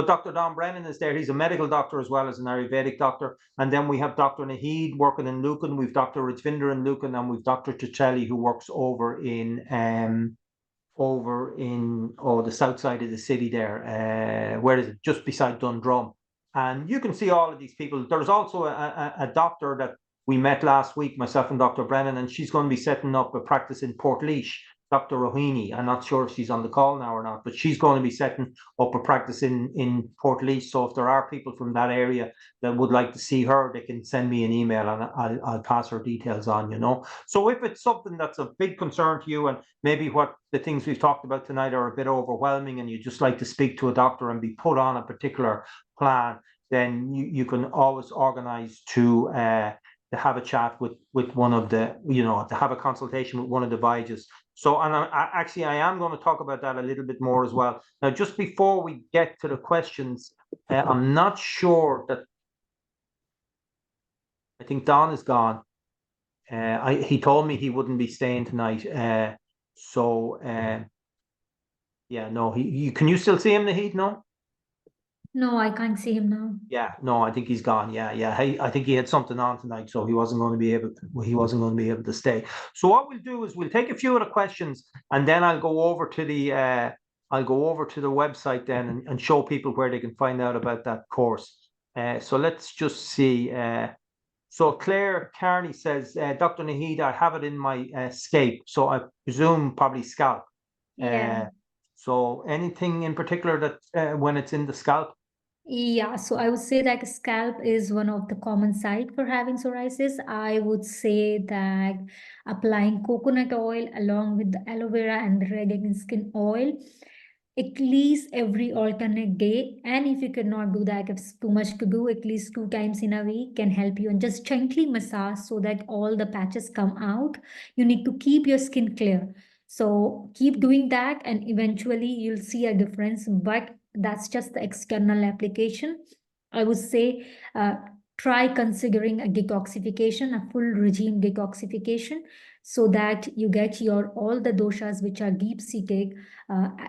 Dr. Don Brennan is there. He's a medical doctor as well as an Ayurvedic doctor. And then we have Dr. Naheed working in Lucan. We've Dr. Rajvinder in Lucan, and we've Dr. Chichelli, who works over in the south side of the city there. Where is it? Just beside Dundrum. And you can see all of these people. There's also a doctor that we met last week, myself and Dr. Brennan, and she's going to be setting up a practice in Portlaoise, Dr. Rohini. I'm not sure if she's on the call now or not, but she's going to be setting up a practice in Portlaoise. So if there are people from that area that would like to see her, they can send me an email and I'll pass her details on, you know. So if it's something that's a big concern to you, and maybe what the things we've talked about tonight are a bit overwhelming, and you just like to speak to a doctor and be put on a particular plan, then you can always organize to have a chat with one of the, you know, to have a consultation with one of the Viges. So, and I am going to talk about that a little bit more as well. Now, just before we get to the questions, I'm not sure that, I think Don is gone. He told me he wouldn't be staying tonight. Yeah, no, can you still see him, Naheed? No? No, I can't see him now. Yeah, no, I think he's gone. Yeah. I think he had something on tonight, so he wasn't going to be able to stay. So what we'll do is we'll take a few of the questions, and then I'll go over to the website then and show people where they can find out about that course. So let's just see. So Claire Carney says, Dr. Naheed, I have it in my scape, so I presume probably scalp. Yeah. So anything in particular that when it's in the scalp? Yeah, so I would say that scalp is one of the common site for having psoriasis. I would say that applying coconut oil along with the aloe vera and the red against skin oil at least every alternate day. And if you cannot do that, if it's too much to do, at least 2 times in a week can help you, and just gently massage so that all the patches come out. You need to keep your skin clear. So keep doing that and eventually you'll see a difference, but that's just the external application. I would say try considering a detoxification, a full regime detoxification, so that you get your all the doshas which are deep seated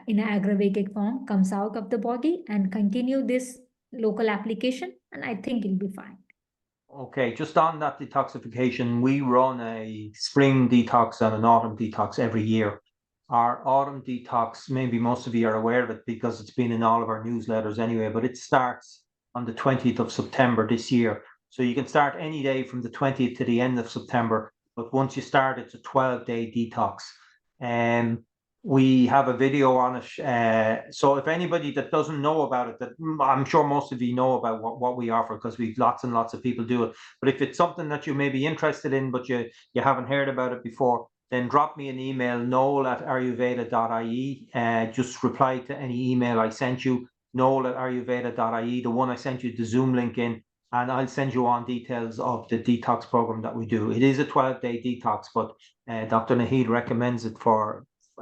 in an aggravated form comes out of the body, and continue this local application, and I think it'll be fine. Okay, just on that detoxification, we run a spring detox and an autumn detox every year. Our autumn detox, maybe most of you are aware of it because it's been in all of our newsletters anyway, but it starts on the 20th of September this year. So you can start any day from the 20th to the end of September, but once you start, it's a 12-day detox. We have a video on it. So if anybody that doesn't know about it, that I'm sure most of you know about what we offer, because we've lots and lots of people do it. But if it's something that you may be interested in, but you haven't heard about it before, then drop me an email, noel@ayurveda.ie. Just reply to any email I sent you, noel@ayurveda.ie, the one I sent you the Zoom link in, and I'll send you on details of the detox program that we do. It is a 12-day detox, but Dr. Naheed recommends it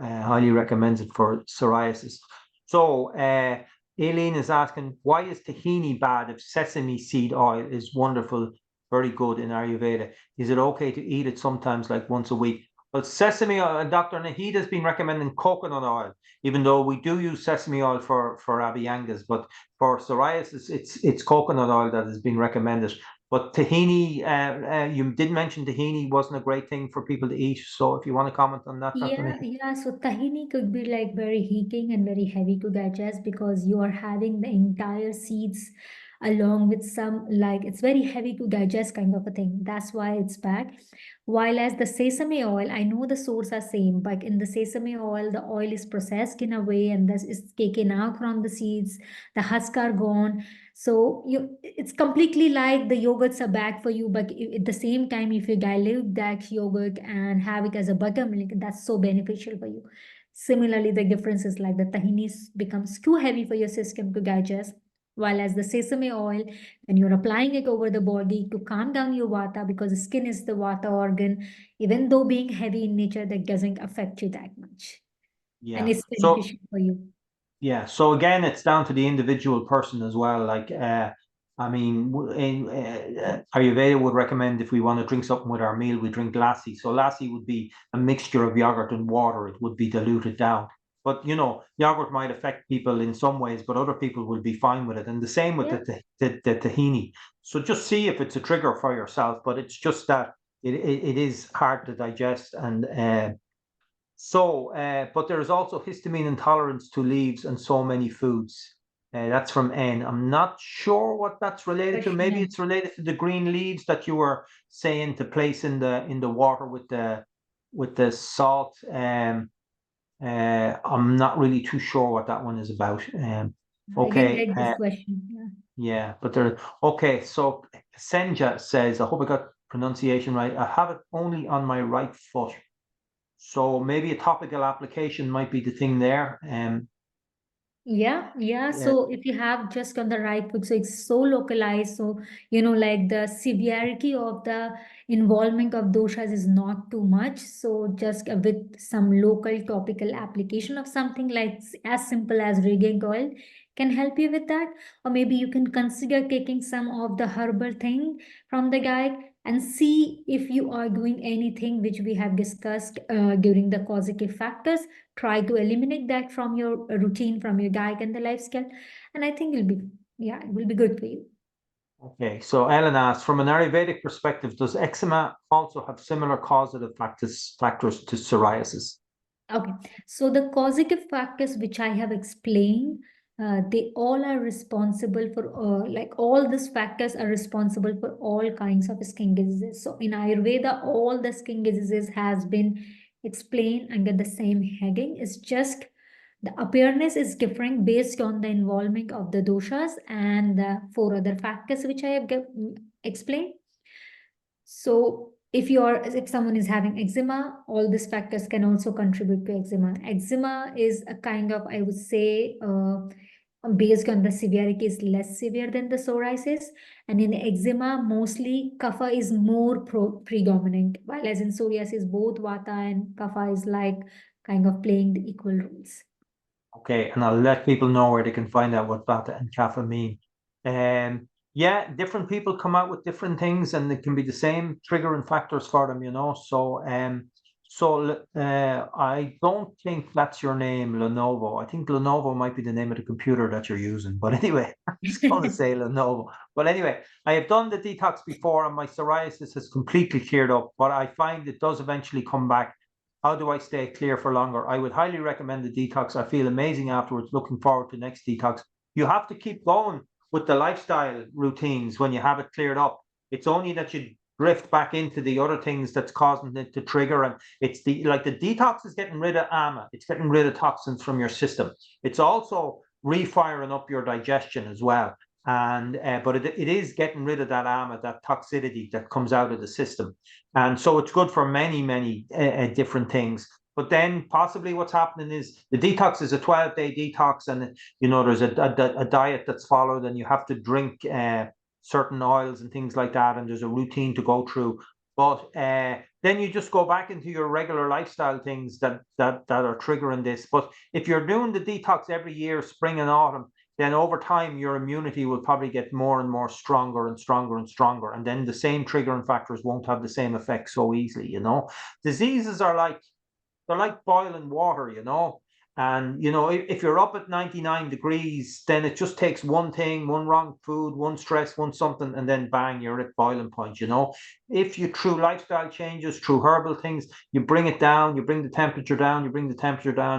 highly recommends it for psoriasis. So Aileen is asking, why is tahini bad if sesame seed oil is wonderful, very good in Ayurveda? Is it okay to eat it sometimes, like once a week? Well, sesame oil, Dr. Naheed has been recommending coconut oil, even though we do use sesame oil for Abhyangas, but for psoriasis, it's coconut oil that has been recommended. But tahini, you did mention tahini wasn't a great thing for people to eat. So if you want to comment on that, Dr. Naheed. Yeah. So tahini could be like very heating and very heavy to digest because you are having the entire seeds along with some, like, it's very heavy to digest kind of a thing. That's why it's back. While as the sesame oil, I know the source are same, but in the sesame oil, the oil is processed in a way and this is taken out from the seeds, the husk are gone. So it's completely like the yogurts are bad for you, but at the same time, if you dilute that yogurt and have it as a buttermilk, that's so beneficial for you. Similarly, the difference is like the tahini becomes too heavy for your system to digest, while as the sesame oil, when you're applying it over the body to calm down your vata, because the skin is the vata organ, even though being heavy in nature, that doesn't affect you that much, and Yeah. it's beneficial for you. Yeah, so again, it's down to the individual person as well. Like, I mean, Ayurveda would recommend if we want to drink something with our meal, we drink lassi. So lassi would be a mixture of yogurt and water. It would be diluted down. But you know, yogurt might affect people in some ways, but other people will be fine with it. And the same with Yeah. the tahini. So just see if it's a trigger for yourself. But it's just that it is hard to digest and but there is also histamine intolerance to leaves and so many foods. That's from N. I'm not sure what that's related to. Maybe Question. it's related to the green leaves that you were saying to place in the water with the salt. I'm not really too sure what that one is about. I didn't Okay. get this question. Yeah. Yeah, but there. Okay, so Senja says, I hope I got pronunciation right. I have it only on my right foot. So maybe a topical application might be the thing there. Yeah. Yeah, So if you have just on the right foot, so it's so localized. So, like the severity of the involvement of doshas is not too much. So just with some local topical application of something like as simple as radiant oil can help you with that. Or maybe you can consider taking some of the herbal thing from the guide and see if you are doing anything which we have discussed during the causative factors. Try to eliminate that from your routine, from your diet and the lifestyle, and I think it will be good for you. okay, so Ellen asks, from an Ayurvedic perspective, does eczema also have similar causative factors to psoriasis? Okay, so the causative factors which I have explained, they all are responsible for, like all these factors are responsible for all kinds of skin diseases. So in Ayurveda, all the skin diseases has been explained under the same heading. It's just the appearance is different based on the involvement of the doshas and the four other factors which I have explained. So if someone is having eczema, all these factors can also contribute to eczema. Eczema is a kind of, I would say, based on the severity, is less severe than the psoriasis. And in eczema, mostly kapha is more predominant, while as in psoriasis, both vata and kapha is like kind of playing the equal roles. Okay, and I'll let people know where they can find out what Vata and Kapha mean. Yeah, different people come out with different things, and it can be the same triggering factors for them, you know. I don't think that's your name, Lenovo. I think Lenovo might be the name of the computer that you're using. But anyway, I'm just going to say Lenovo. But anyway, I have done the detox before, and my psoriasis has completely cleared up. But I find it does eventually come back. How do I stay clear for longer? I would highly recommend the detox. I feel amazing afterwards. Looking forward to next detox. You have to keep going with the lifestyle routines when you have it cleared up. It's only that you drift back into the other things that's causing it to trigger. And it's the detox is getting rid of AMA. It's getting rid of toxins from your system. It's also refiring up your digestion as well. And but it is getting rid of that AMA, that toxicity that comes out of the system. And so it's good for many different things. But then possibly what's happening is the detox is a 12-day detox, and there's a diet that's followed, and you have to drink certain oils and things like that, and there's a routine to go through. But then you just go back into your regular lifestyle things that are triggering this. But if you're doing the detox every year, spring and autumn, then over time your immunity will probably get more and more stronger and stronger and stronger. And then the same triggering factors won't have the same effect so easily, Diseases are they're like boiling water, And if you're up at 99 degrees, then it just takes one thing, one wrong food, one stress, one something, and then bang, you're at boiling point, If you through lifestyle changes, through herbal things, you bring it down, you bring the temperature down,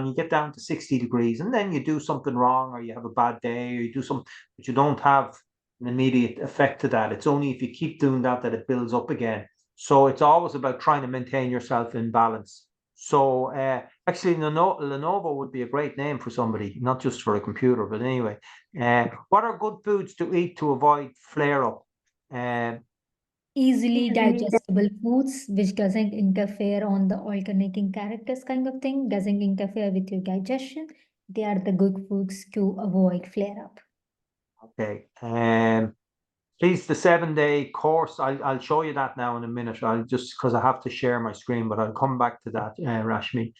you get down to 60 degrees, and then you do something wrong, or you have a bad day, or you do something, but you don't have an immediate effect to that. It's only if you keep doing that that it builds up again. So it's always about trying to maintain yourself in balance. So actually, Lenovo would be a great name for somebody, not just for a computer. But anyway, what are good foods to eat to avoid flare up? Easily digestible foods, which doesn't interfere on the alternating characters kind of thing, doesn't interfere with your digestion. They are the good foods to avoid flare up. Okay. Please, the 7-day course. I'll show you that now in a minute. I'll just because I have to share my screen, but I'll come back to that, Rashmi.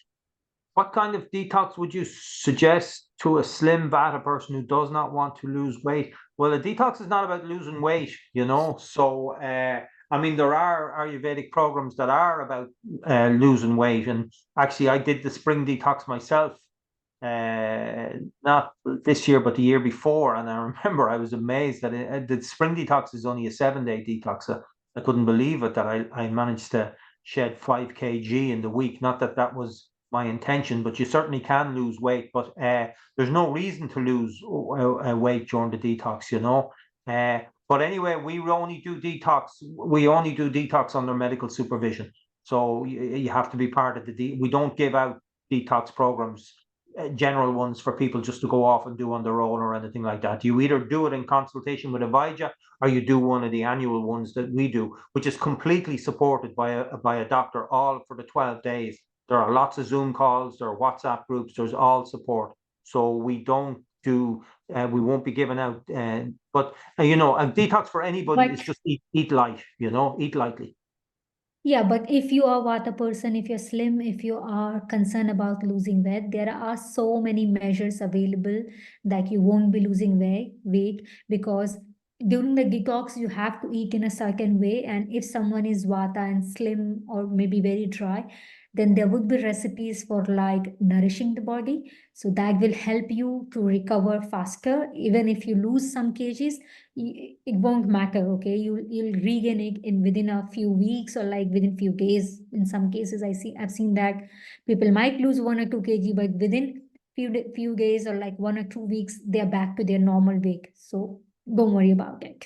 What kind of detox would you suggest to a slim Vata person who does not want to lose weight? Well, a detox is not about losing weight, you know. So, I mean, there are Ayurvedic programs that are about losing weight. And actually, I did the spring detox myself, not this year, but the year before. And I remember I was amazed that the spring detox is only a 7-day detox. I couldn't believe it that I managed to shed 5 kg in the week. Not that that was my intention, but you certainly can lose weight. But there's no reason to lose weight during the detox, you know. But anyway, we only do detox. We only do detox under medical supervision. So you have to be part of we don't give out detox programs, general ones for people just to go off and do on their own or anything like that. You either do it in consultation with a Vaidya or you do one of the annual ones that we do, which is completely supported by a doctor, all for the 12 days. There are lots of Zoom calls, there are WhatsApp groups, there's all support. So we don't do, we won't be giving out, but you know, a detox for anybody is just eat light, you know, eat lightly. Yeah, but if you are Vata person, if you're slim, if you are concerned about losing weight, there are so many measures available that you won't be losing weight because during the detox you have to eat in a certain way. And if someone is Vata and slim or maybe very dry, then there would be recipes for like nourishing the body. So that will help you to recover faster. Even if you lose some kgs, it won't matter. Okay, you'll regain it in within a few weeks or like within few days. In some cases, I've seen that people might lose 1 or 2 kg, but within few days or like 1 or 2 weeks, they're back to their normal weight. So don't worry about it.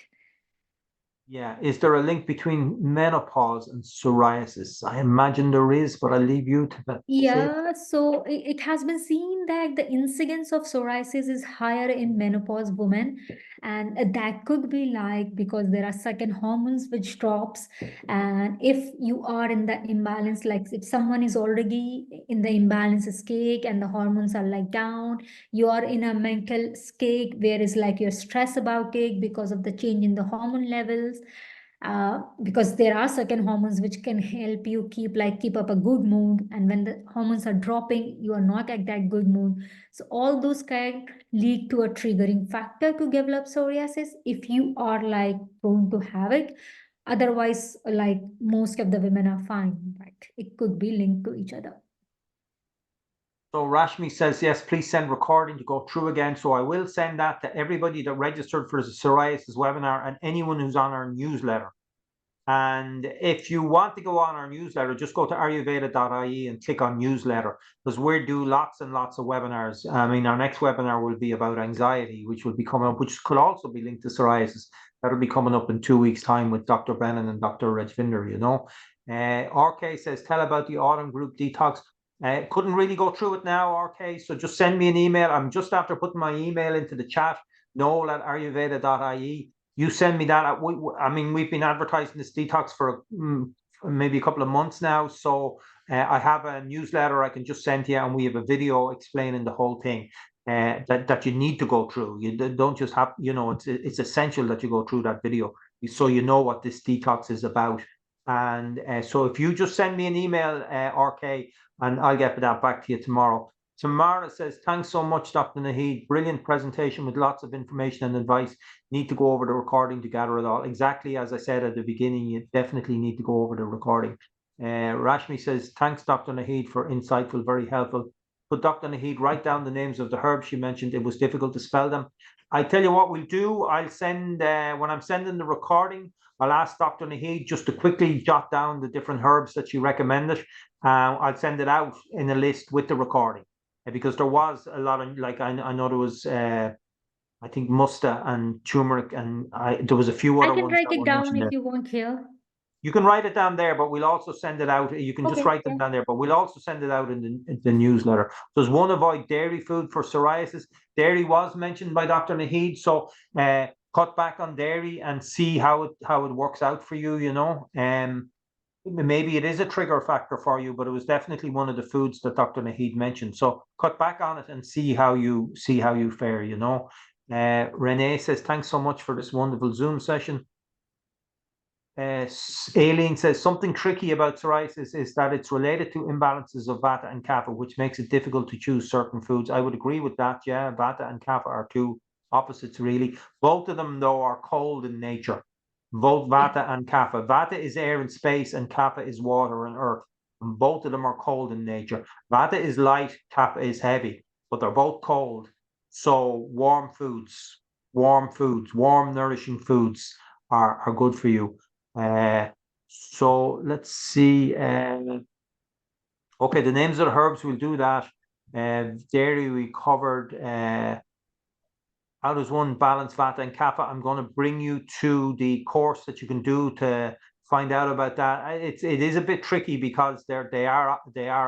Yeah. Is there a link between menopause and psoriasis? I imagine there is, but I'll leave you to that. Yeah, so it has been seen that the incidence of psoriasis is higher in menopause women, and that could be like because there are certain hormones which drops, and if you are in the imbalance, like if someone is already in the imbalance state and the hormones are like down, you are in a mental state where it's like you're stressed about it because of the change in the hormone levels, because there are certain hormones which can help you keep up a good mood, and when the hormones are dropping you are not at that good mood. So all those can lead to a triggering factor to develop psoriasis if you are like prone to have it. Otherwise, like most of the women are fine, but it could be linked to each other. So Rashmi says, yes, please send recording to go through again. So I will send that to everybody that registered for the psoriasis webinar and anyone who's on our newsletter. And if you want to go on our newsletter, just go to ayurveda.ie and click on newsletter, because we do lots and lots of webinars. I mean, our next webinar will be about anxiety, which will be coming up, which could also be linked to psoriasis. That'll be coming up in 2 weeks' time with Dr. Brennan and Dr. Rajvinder, you know. RK says, tell about the autumn group detox. Couldn't really go through it now, RK, so just send me an email. I'm just after putting my email into the chat, noel@ayurveda.ie. You send me that. I mean, we've been advertising this detox for maybe a couple of months now. So I have a newsletter I can just send to you, and we have a video explaining the whole thing that you need to go through. You don't just have, you know, it's essential that you go through that video so you know what this detox is about. And so if you just send me an email, RK, and I'll get that back to you tomorrow. Tamara says, thanks so much, Dr. Naheed. Brilliant presentation with lots of information and advice. Need to go over the recording to gather it all. Exactly as I said at the beginning, you definitely need to go over the recording. Rashmi says, thanks, Dr. Naheed, for insightful, very helpful. But Dr. Naheed, write down the names of the herbs she mentioned. It was difficult to spell them. I tell you what we'll do. I'll send, when I'm sending the recording, I'll ask Dr. Naheed just to quickly jot down the different herbs that she recommended. I'll send it out in a list with the recording. Because there was a lot of, like, I know there was, I I think musta and turmeric, and there was a few I other can ones write that it were down mentioned if there. you want here. You can write it down there, but we'll also send it out. You can just Okay, write them yeah. down there, but we'll also send it out in the newsletter. There's one, avoid dairy food for psoriasis. Dairy was mentioned by Dr. Naheed, so cut back on dairy and see how it works out for you. Maybe it is a trigger factor for you, but it was definitely one of the foods that Dr. Naheed mentioned. So cut back on it and see how you fare. Renee says, thanks so much for this wonderful Zoom session. Aileen says, something tricky about psoriasis is that it's related to imbalances of Vata and Kapha, which makes it difficult to choose certain foods. I would agree with that. Yeah, Vata and Kapha are two opposites, really. Both of them, though, are cold in nature. Both Vata and Kapha. Vata is air and space, and Kapha is water and earth. And both of them are cold in nature. Vata is light, Kapha is heavy, but they're both cold. So warm foods, warm, nourishing foods are good for you. So let's see. Okay, the names of the herbs, we'll do that. Dairy, we covered. How does one balance Vata and Kapha? I'm going to bring you to the course that you can do to find out about that. It is a bit tricky because they are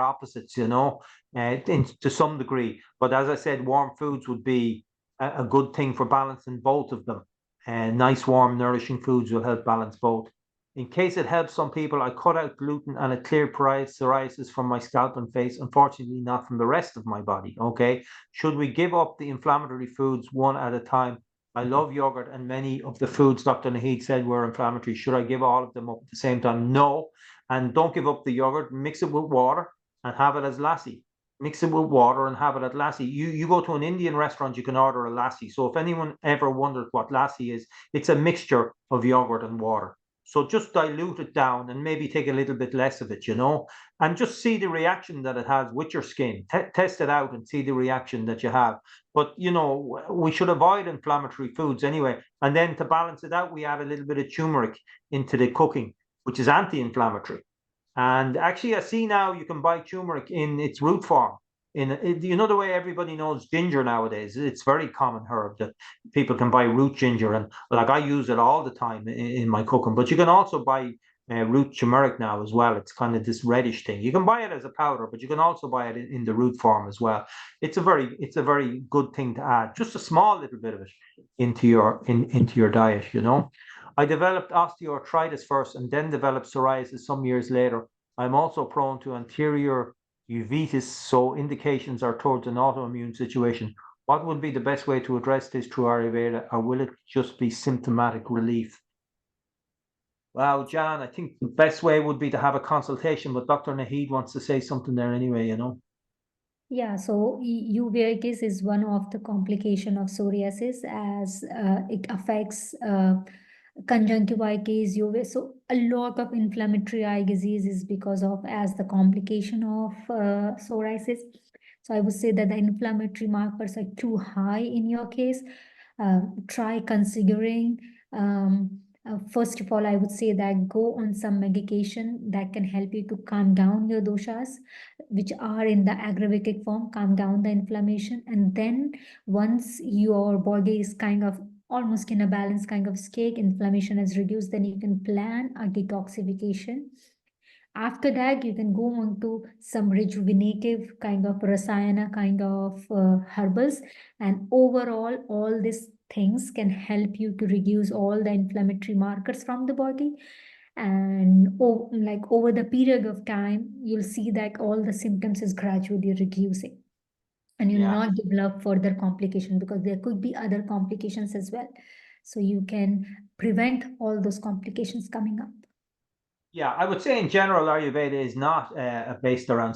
opposites, to some degree. But as I said, warm foods would be a good thing for balancing both of them. And nice, warm, nourishing foods will help balance both. In case it helps some people, I cut out gluten and it cleared psoriasis from my scalp and face. Unfortunately, not from the rest of my body. Okay. Should we give up the inflammatory foods one at a time? I love yogurt, and many of the foods Dr. Naheed said were inflammatory. Should I give all of them up at the same time? No. And don't give up the yogurt. Mix it with water and have it as lassi. Mix it with water and have it at lassi. You go to an Indian restaurant, you can order a lassi. So if anyone ever wonders what lassi is, it's a mixture of yogurt and water. So just dilute it down and maybe take a little bit less of it, and just see the reaction that it has with your skin. Test it out and see the reaction that you have. But, we should avoid inflammatory foods anyway. And then to balance it out, we add a little bit of turmeric into the cooking, which is anti-inflammatory. And actually, I see now you can buy turmeric in its root form. The way everybody knows ginger nowadays, it's very common herb that people can buy root ginger, and like I use it all the time in my cooking. But you can also buy root turmeric now as well. It's kind of this reddish thing. You can buy it as a powder, but you can also buy it in the root form as well. It's a very good thing to add, just a small little bit of it into your diet. I developed osteoarthritis first and then developed psoriasis some years later. I'm also prone to anterior uveitis, so indications are towards an autoimmune situation. What would be the best way to address this through Ayurveda, or will it just be symptomatic relief? Well, John, I think the best way would be to have a consultation, but Dr. Naheed wants to say something there anyway, Yeah, so uveitis is one of the complication of psoriasis as it affects conjunctivitis, UV. So a lot of inflammatory eye disease is because of as the complication of psoriasis. So I would say that the inflammatory markers are too high in your case. Try considering first of all, I would say that go on some medication that can help you to calm down your doshas, which are in the aggravated form, calm down the inflammation. And then once your body is kind of almost in a balanced kind of state, inflammation is reduced, then you can plan a detoxification. After that, you can go on to some rejuvenative kind of rasayana kind of herbals. And overall, all these things can help you to reduce all the inflammatory markers from the body. And like over the period of time, you'll see that all the symptoms is gradually reducing. And you'll Yeah. not develop further complication because there could be other complications as well. So you can prevent all those complications coming up. Yeah, I would say in general, Ayurveda is not based around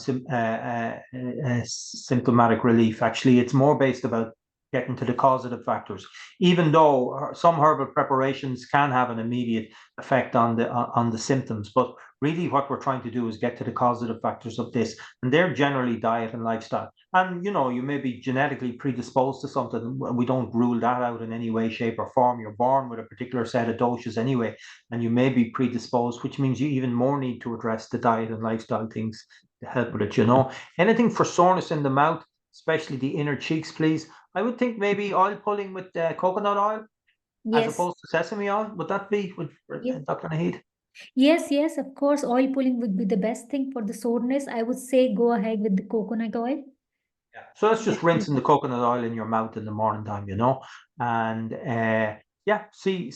symptomatic relief. Actually, it's more based about getting to the causative factors. Even though some herbal preparations can have an immediate effect on the symptoms, but really what we're trying to do is get to the causative factors of this, and they're generally diet and lifestyle. And you may be genetically predisposed to something. We don't rule that out in any way, shape, or form. You're born with a particular set of doshas anyway, and you may be predisposed, which means you even more need to address the diet and lifestyle things to help with it. Anything for soreness in the mouth, especially the inner cheeks, please. I would think maybe oil pulling with coconut oil as Yes. opposed to sesame oil. Would that be with Dr. Naheed? Yes, of course, oil pulling would be the best thing for the soreness. I would say go ahead with the coconut oil. Yeah. So that's That just will rinsing the help. coconut oil in your mouth in the morning time, and yeah, see,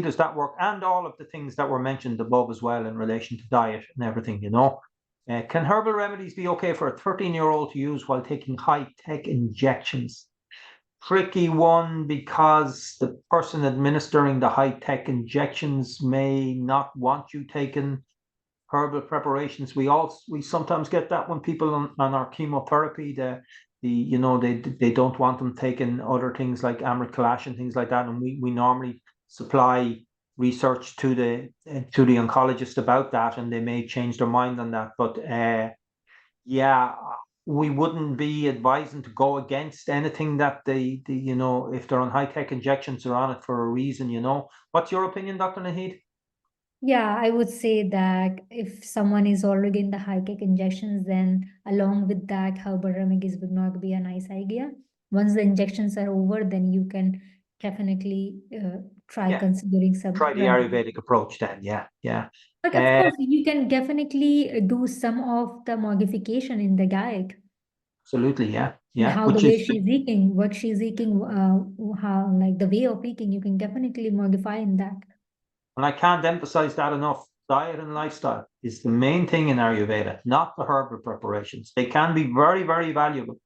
does that work? And all of the things that were mentioned above as well in relation to diet and everything. Can herbal remedies be okay for a 13-year-old to use while taking high-tech injections? Tricky one because the person administering the high-tech injections may not want you taking herbal preparations. We sometimes get that when people on our chemotherapy, they don't want them taking other things like Amrit Kalash and things like that, and we normally supply research to the oncologist about that, and they may change their mind on that. But yeah, we wouldn't be advising to go against anything that if they're on high tech injections, they're on it for a reason. What's your opinion, Dr. Naheed? Yeah, I would say that if someone is already in the high-tech injections, then along with that, herbal remedies would not be a nice idea. Once the injections are over, then you can definitely try Yeah, considering some try the remedy. Ayurvedic approach then. Yeah. But of Uh, course, you can definitely do some of the modification in the diet Absolutely, yeah. and Yeah. how the Which way is, she's eating, what she's eating, how like the way of eating, you can definitely modify in that. and I can't emphasize that enough. Diet and lifestyle is the main thing in Ayurveda, not the herbal preparations. They can be very, very valuable.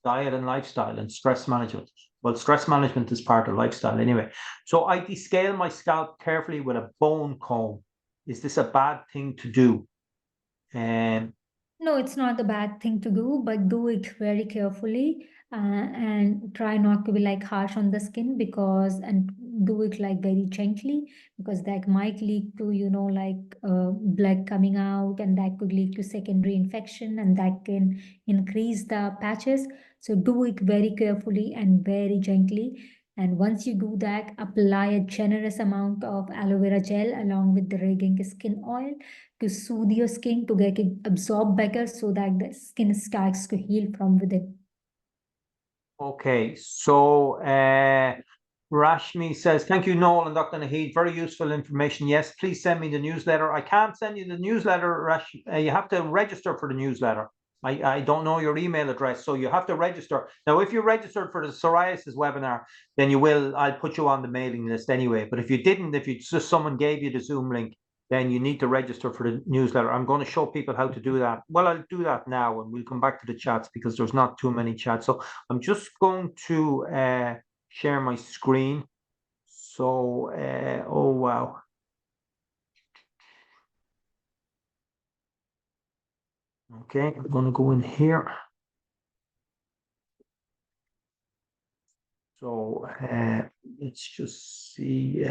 Diet and lifestyle and stress management. Well, stress management is part of lifestyle anyway. So I descale my scalp carefully with a bone comb. Is this a bad thing to do? Um, No, it's not a bad thing to do, but do it very carefully and try not to be like harsh on the skin and do it like very gently because that might lead to, blood coming out and that could lead to secondary infection and that can increase the patches. So do it very carefully and very gently. And once you do that, apply a generous amount of aloe vera gel along with the Radiant Skin Oil to soothe your skin to get it absorbed better so that the skin starts to heal from within. Okay, so Rashmi says, thank you, Noel and Dr. Naheed. Very useful information. Yes, please send me the newsletter. I can't send you the newsletter, Rash. You have to register for the newsletter. I don't know your email address, so you have to register. Now, if you registered for the psoriasis webinar, then I'll put you on the mailing list anyway. But if you didn't, if you just someone gave you the Zoom link, then you need to register for the newsletter. I'm going to show people how to do that. Well, I'll do that now, and we'll come back to the chats because there's not too many chats. So I'm just going to share my screen. So, oh wow. Okay, I'm going to go in here. So let's just see.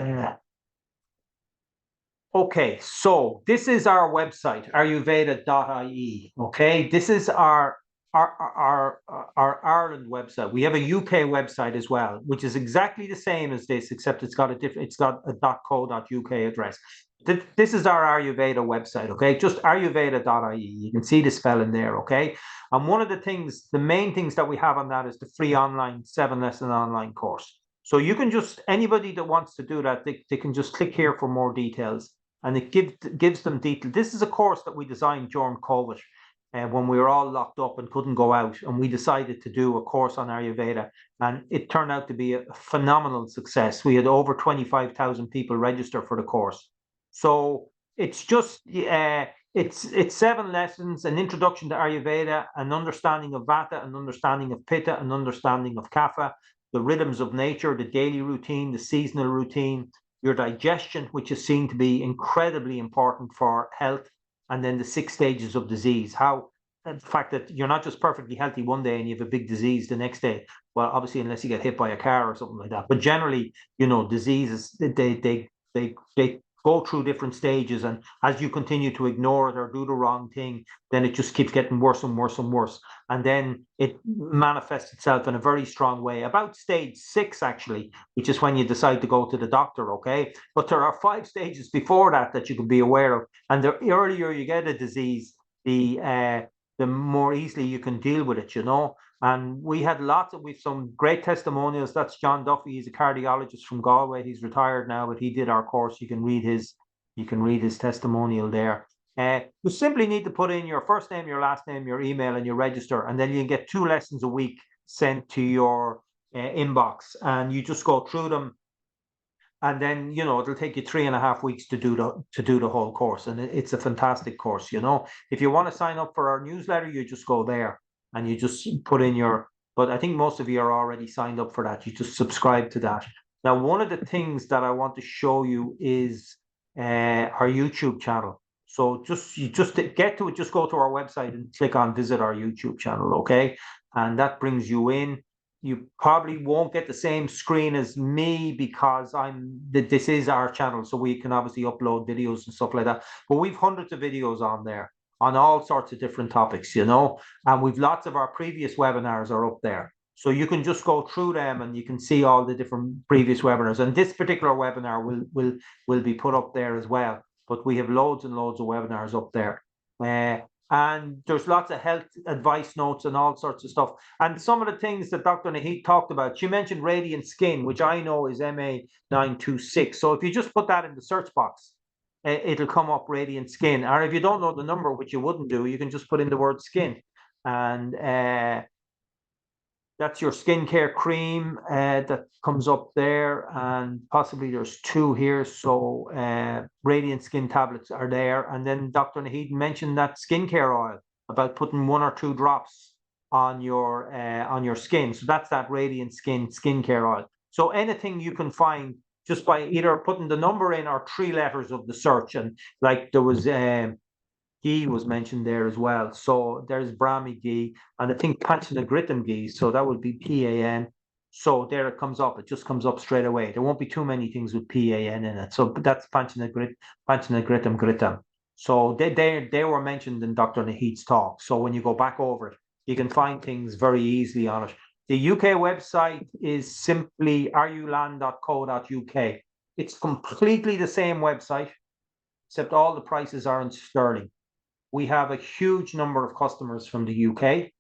Okay, so this is our website, ayurveda.ie. Okay, this is our Ireland website. We have a UK website as well, which is exactly the same as this, except it's got a .co.uk address. This is our Ayurveda website, okay? Just ayurveda.ie. You can see the spelling there, okay? And one of the main things that we have on that is the free online 7-lesson online course. So you can anybody that wants to do that, they can just click here for more details and it gives them detail. This is a course that we designed during COVID when we were all locked up and couldn't go out, and we decided to do a course on Ayurveda, and it turned out to be a phenomenal success. We had over 25,000 people register for the course. So it's just it's 7 lessons, an introduction to Ayurveda, an understanding of Vata, an understanding of Pitta, an understanding of Kapha, the rhythms of nature, the daily routine, the seasonal routine, your digestion, which is seen to be incredibly important for health, and then the 6 stages of disease. How the fact that you're not just perfectly healthy one day and you have a big disease the next day. Well, obviously, unless you get hit by a car or something like that. But generally, diseases they go through different stages, and as you continue to ignore it or do the wrong thing, then it just keeps getting worse and worse and worse. And then it manifests itself in a very strong way. About stage 6, actually, which is when you decide to go to the doctor, okay? But there are 5 stages before that you can be aware of. And the earlier you get a disease, the the more easily you can deal with it, you know. And we've some great testimonials. That's John Duffy. He's a cardiologist from Galway. He's retired now, but he did our course. You can read his testimonial there. You simply need to put in your first name, your last name, your email, and you register, and then you can get 2 lessons a week sent to your inbox, and you just go through them. And then, you know, it'll take you 3.5 weeks to do the whole course, and it's a fantastic course. You know, if you want to sign up for our newsletter, you just go there and you just put in your. But I think most of you are already signed up for that. You just subscribe to that. Now, one of the things that I want to show you is our YouTube channel. So just to get to it, just go to our website and click on visit our YouTube channel, okay? And that brings you in. You probably won't get the same screen as me because this is our channel, so we can obviously upload videos and stuff like that. But we've hundreds of videos on there on all sorts of different topics, you know, and we've lots of our previous webinars are up there. So you can just go through them and you can see all the different previous webinars. And this particular webinar will be put up there as well. But we have loads and loads of webinars up there. And there's lots of health advice notes and all sorts of stuff. And some of the things that Dr. Naheed talked about, she mentioned radiant skin, which I know is MA926. So if you just put that in the search box, it'll come up radiant skin. Or if you don't know the number, which you wouldn't do, you can just put in the word skin. And that's your skincare cream that comes up there, and possibly there's 2 here. So radiant skin tablets are there. And then Dr. Naheed mentioned that skincare oil, about putting 1 or 2 drops on your skin. So that's that radiant skincare oil. So anything you can find just by either putting the number in or 3 letters of the search. And like there was ghee was mentioned there as well. So there's Brahmi ghee, and I think Panchanaghritam ghee. So that would be PAN. So there it comes up. It just comes up straight away. There won't be too many things with PAN in it. So that's Panchanaghritam Gritam. So they were mentioned in Dr. Naheed's talk. So when you go back over it, you can find things very easily on it. The UK website is simply rulan.co.uk. It's completely the same website, except all the prices are in sterling. We have a huge number of customers from the UK,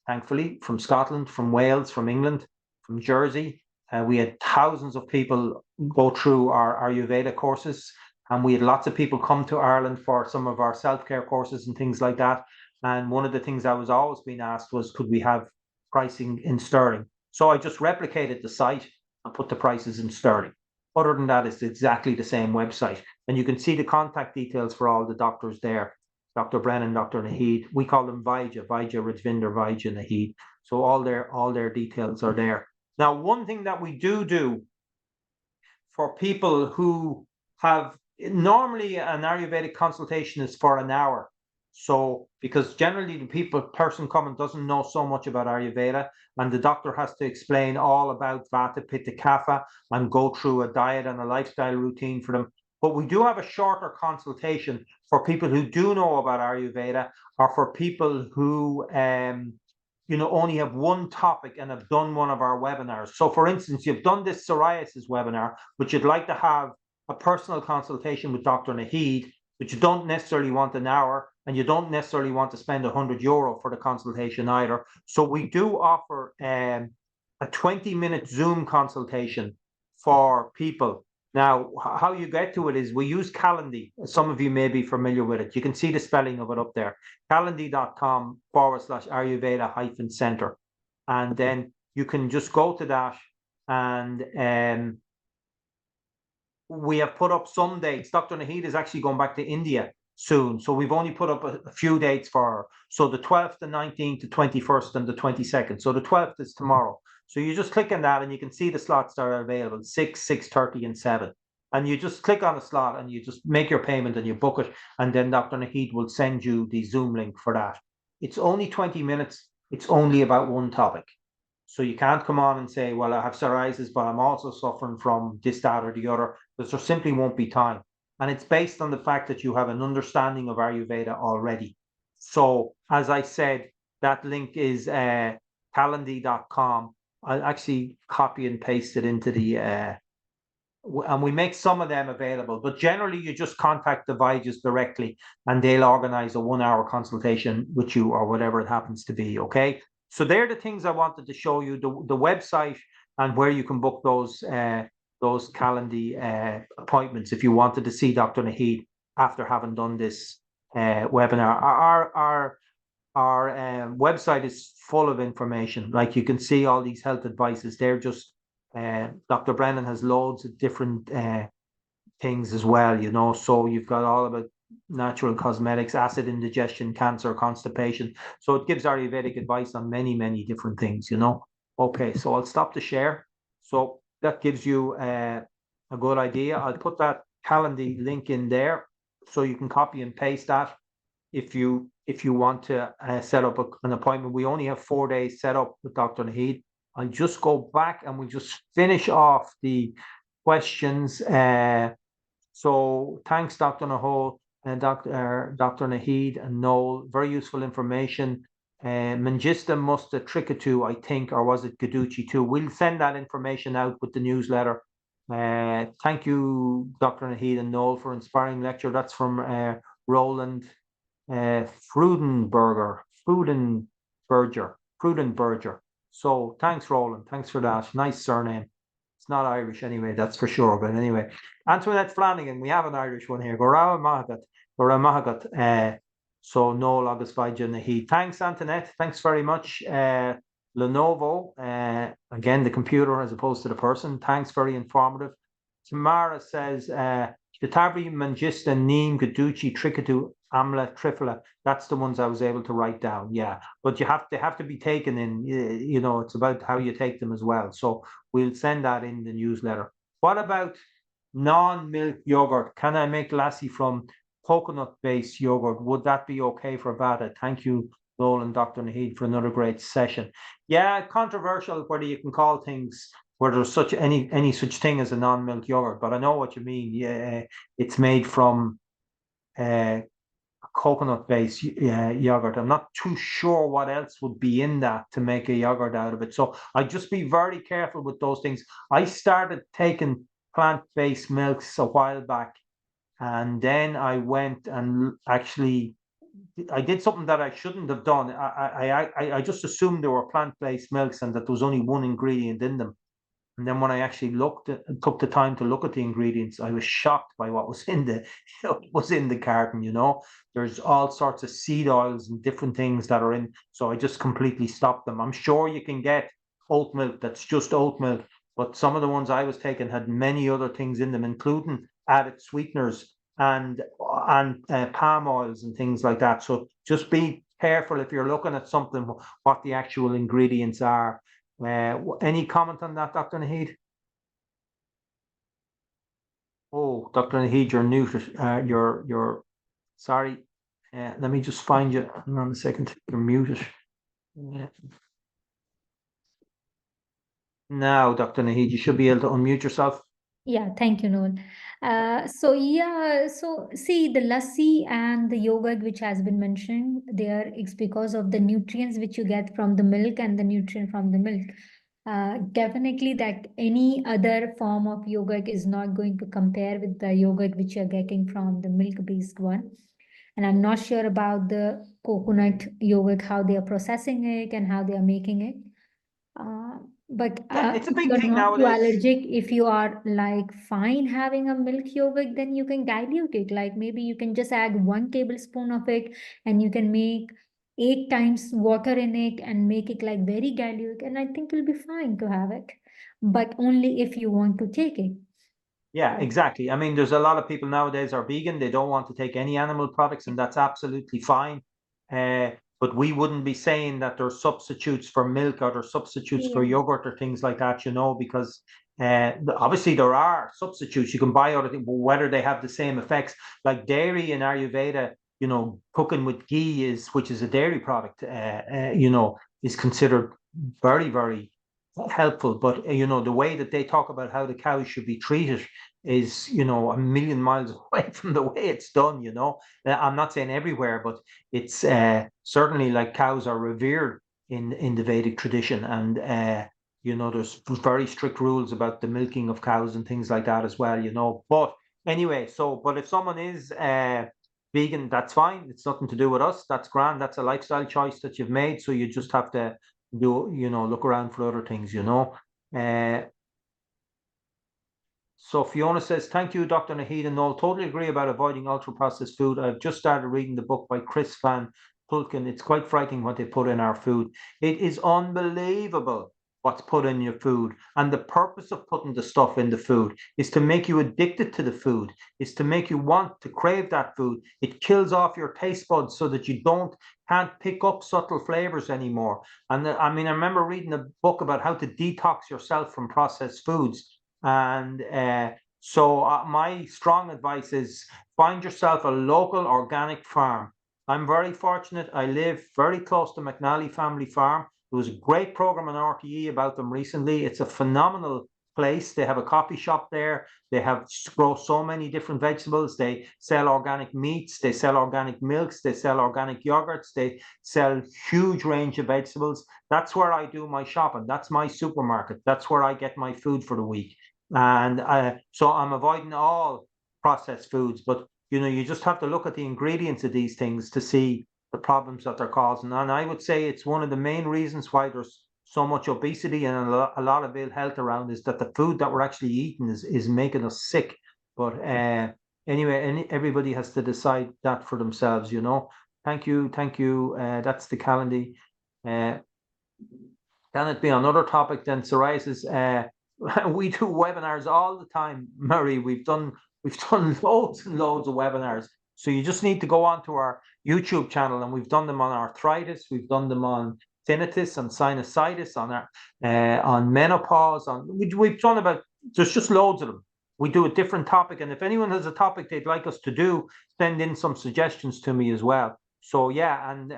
thankfully, from Scotland, from Wales, from England, from Jersey. We had thousands of people go through our Ayurveda courses, and we had lots of people come to Ireland for some of our self-care courses and things like that. And one of the things I was always being asked was, could we have pricing in sterling? So I just replicated the site and put the prices in sterling. Other than that, it's exactly the same website. And you can see the contact details for all the doctors there. Dr. Brennan, Dr. Naheed, we call them Vaidya Rajvinder, Vaidya Naheed. So all their details are there. Now, one thing that we do for people who have, normally an Ayurvedic consultation is for an hour. So because generally the person coming doesn't know so much about Ayurveda, and the doctor has to explain all about Vata, Pitta, Kapha, and go through a diet and a lifestyle routine for them. But we do have a shorter consultation for people who do know about Ayurveda, or for people who only have one topic and have done one of our webinars. So for instance, you've done this psoriasis webinar, but you'd like to have a personal consultation with Dr. Naheed, but you don't necessarily want an hour, and you don't necessarily want to spend €100 for the consultation either. So we do offer a 20-minute Zoom consultation for people. Now, how you get to it is we use Calendly. Some of you may be familiar with it. You can see the spelling of it up there. Calendly.com/Ayurveda-center. And then you can just go to that, and we have put up some dates. Dr. Naheed is actually going back to India soon. So we've only put up a few dates for her. So the 12th, the 19th, the 21st, and the 22nd. So the 12th is tomorrow. So you just click on that and you can see the slots that are available, 6, 6:30, and 7. And you just click on a slot and you just make your payment and you book it. And then Dr. Naheed will send you the Zoom link for that. It's only 20 minutes. It's only about one topic. So you can't come on and say, well, I have psoriasis, but I'm also suffering from this, that, or the other, because there simply won't be time. And it's based on the fact that you have an understanding of Ayurveda already. So as I said, that link is Calendly.com. I'll actually copy and paste it into the and we make some of them available, but generally you just contact the Viges directly and they'll organize a 1 hour consultation with you or whatever it happens to be. Okay. So they're the things I wanted to show you, the website and where you can book those calendar appointments if you wanted to see Dr. Naheed after having done this webinar. Our website is full of information. Like you can see all these health advices. They're just Dr. Brennan has loads of different things as well, you know. So you've got all about natural cosmetics, acid indigestion, cancer, constipation. So it gives Ayurvedic advice on many, many different things, you know. Okay, so I'll stop the share. So that gives you a good idea. I'll put that Calendly link in there so you can copy and paste that if you want to set up an appointment. We only have 4 days set up with Dr. Naheed. I'll just go back and we'll just finish off the questions. So thanks, Dr. Naheed and Dr. Naheed and Noel. Very useful information. Mangista Musta Tricketu, I think, or was it Gaducci too? We'll send that information out with the newsletter. Thank you, Dr. Naheed and Noel, for inspiring lecture. That's from Roland Frudenberger. So thanks, Roland. Thanks for that. Nice surname. It's not Irish anyway, that's for sure. But anyway, Antoinette Flanagan, we have an Irish one here. Gorau Mahagat. So Noel August Vaja Naheed. Thanks, Antoinette. Thanks very much. Lenovo, again, the computer as opposed to the person. Thanks, very informative. Tamara says, Shatabi, Mangista, Neem, Gaducci, Tricketu, Amla, Trifla. That's the ones I was able to write down. Yeah, but they have to be taken in. You know, it's about how you take them as well. So we'll send that in the newsletter. What about non-milk yogurt? Can I make lassi from coconut-based yogurt? Would that be okay for Vada? Thank you, Noel and Dr. Naheed, for another great session. Yeah, controversial whether you can call things where there's such any such thing as a non-milk yogurt, but I know what you mean. Yeah, it's made from coconut-based yogurt. I'm not too sure what else would be in that to make a yogurt out of it. So I'd just be very careful with those things. I started taking plant-based milks a while back, and then I went and actually I did something that I shouldn't have done. I just assumed they were plant-based milks and that there was only one ingredient in them. And then when I actually took the time to look at the ingredients, I was shocked by what was in the carton. You know, there's all sorts of seed oils and different things that are in. So I just completely stopped them. I'm sure you can get oat milk that's just oat milk, but some of the ones I was taking had many other things in them, including added sweeteners and palm oils and things like that. So just be careful if you're looking at something, what the actual ingredients are. Any comment on that, Dr. Naheed? Oh, Dr. Naheed, you're muted. You're sorry. Let me just find you. Hang on a second. You're muted. Now, Dr. Naheed, you should be able to unmute yourself. Yeah, thank you, Noel. So see the lassi and the yogurt which has been mentioned there, it's because of the nutrients which you get from the milk and the nutrient from the milk. Definitely that any other form of yogurt is not going to compare with the yogurt which you're getting from the milk-based one. And I'm not sure about the coconut yogurt, how they are processing it and how they are making it. But It's a if big you're thing not too nowadays. allergic, if you are like fine having a milk yogurt, then you can dilute it. Like maybe you can just add 1 tablespoon of it and you can make 8 times water in it and make it like very dilute. And I think it'll be fine to have it, but only if you want to take it. Yeah, exactly. I mean, there's a lot of people nowadays are vegan. They don't want to take any animal products, and that's absolutely fine. But we wouldn't be saying that there's substitutes for milk or there's substitutes for Yeah. yogurt or things like that, you know, because obviously there are substitutes. You can buy other things, but whether they have the same effects, like dairy in Ayurveda, you know, cooking with ghee which is a dairy product, you know, is considered very, very helpful. But you know, the way that they talk about how the cows should be treated is, you know, a million miles away from the way it's done. You know, I'm not saying everywhere, but it's certainly like cows are revered in the Vedic tradition, and There's very strict rules about the milking of cows and things like that as well, But anyway, but if someone is vegan, that's fine. It's nothing to do with us. That's grand. That's a lifestyle choice that you've made. So you just have to look around for other things. Uh, so Fiona says, thank you, Dr. Naheed and Noel. Totally agree about avoiding ultra-processed food. I've just started reading the book by Chris Van Pulkin. It's quite frightening what they put in our food. It is unbelievable what's put in your food. And the purpose of putting the stuff in the food is to make you addicted to the food, is to make you want to crave that food. It kills off your taste buds so that you can't pick up subtle flavors anymore. And I remember reading a book about how to detox yourself from processed foods. And so my strong advice is find yourself a local organic farm. I'm very fortunate. I live very close to McNally Family Farm. There was a great program on RTE about them recently. It's a phenomenal place. They have a coffee shop there. They grow so many different vegetables. They sell organic meats. They sell organic milks. They sell organic yogurts. They sell huge range of vegetables. That's where I do my shopping. That's my supermarket. That's where I get my food for the week. And so I'm avoiding all processed foods, but you just have to look at the ingredients of these things to see the problems that they're causing. And I would say it's one of the main reasons why there's so much obesity and a lot of ill health around is that the food that we're actually eating is making us sick. But anyway, everybody has to decide that for themselves, Thank you. That's the calendar. Can it be another topic then? Psoriasis. We do webinars all the time, Murray. We've done loads and loads of webinars. So you just need to go onto our YouTube channel, and we've done them on arthritis, we've done them on tinnitus and sinusitis, on menopause, we've done about, there's just loads of them. We do a different topic, and if anyone has a topic they'd like us to do, send in some suggestions to me as well. So yeah, and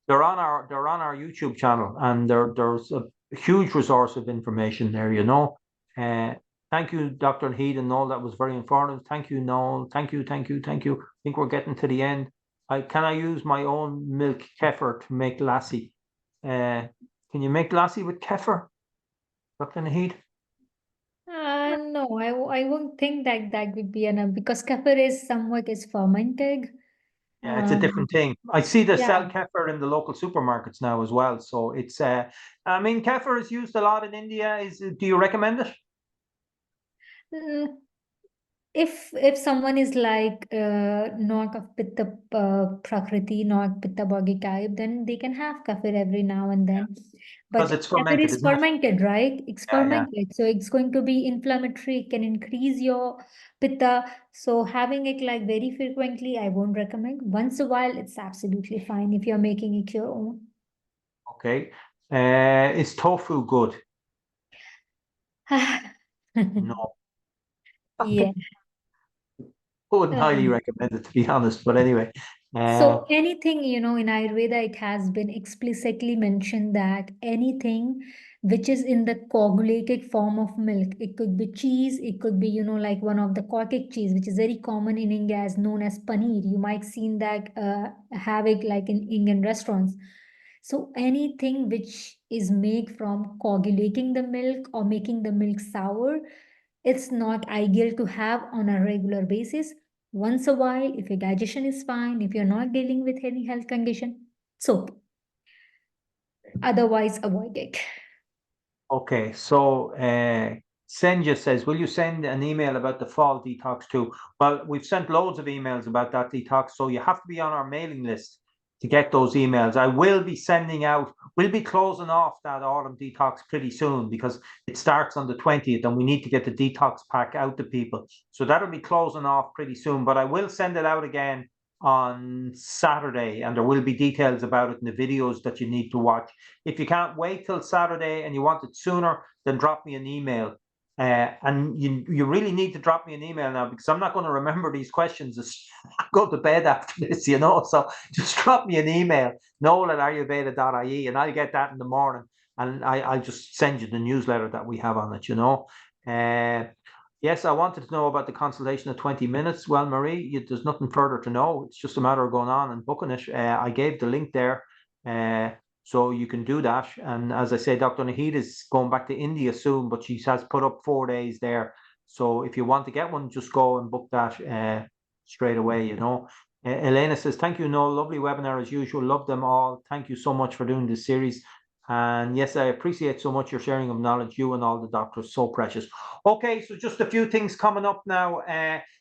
they're on our YouTube channel, and there's a huge resource of information there, Thank you, Dr. Naheed and Noel. That was very informative. Thank you, Noel. Thank you. I think we're getting to the end. Can I use my own milk kefir to make lassi? Can you make lassi with kefir, Dr. Naheed? No, I won't think that would be enough because kefir is somewhat fermented. Yeah, it's a different thing. I see they sell Yeah. kefir in the local supermarkets now as well. So it's, kefir is used a lot in India. Do you recommend it? Mm, if someone is like not of pitta prakriti, not pitta bhagi type, then they can have kefir every now and then. Because But it's kefir fermented, is isn't it? fermented, right? It's Yeah. fermented, so it's going to be inflammatory. It can increase your pitta. So having it like very frequently, I won't recommend. Once a while, it's absolutely fine if you're making it your own. Okay. Is tofu good? No. Yeah. I wouldn't highly Um, recommend it, to be honest. But anyway, So anything, in Ayurveda, it has been explicitly mentioned that anything which is in the coagulated form of milk, it could be cheese, it could be, like one of the cottage cheese, which is very common in India as known as paneer. You might seen that have it like in Indian restaurants. So anything which is made from coagulating the milk or making the milk sour, it's not ideal to have on a regular basis. Once a while, if your digestion is fine, if you're not dealing with any health condition, so otherwise avoid it. okay. So Senja says, will you send an email about the fall detox too? Well, we've sent loads of emails about that detox, so you have to be on our mailing list to get those emails. I will be sending out, we'll be closing off that autumn detox pretty soon because it starts on the 20th and we need to get the detox pack out to people. So that'll be closing off pretty soon, but I will send it out again on Saturday, and there will be details about it in the videos that you need to watch. If you can't wait till Saturday and you want it sooner, then drop me an email. And you really need to drop me an email now because I'm not going to remember these questions as I go to bed after this, So just drop me an email, noel@ayurveda.ie, and I'll get that in the morning. And I'll just send you the newsletter that we have on it, Yes, I wanted to know about the consultation of 20 minutes. Well, Marie, there's nothing further to know. It's just a matter of going on and booking it. I gave the link there. So you can do that. And as I say, Dr. Naheed is going back to India soon, but she has put up 4 days there. So if you want to get one, just go and book that straight away, Elena says, thank you, Noel. Lovely webinar as usual. Love them all. Thank you so much for doing this series. And yes, I appreciate so much your sharing of knowledge, you and all the doctors, so precious. Okay, so just a few things coming up now.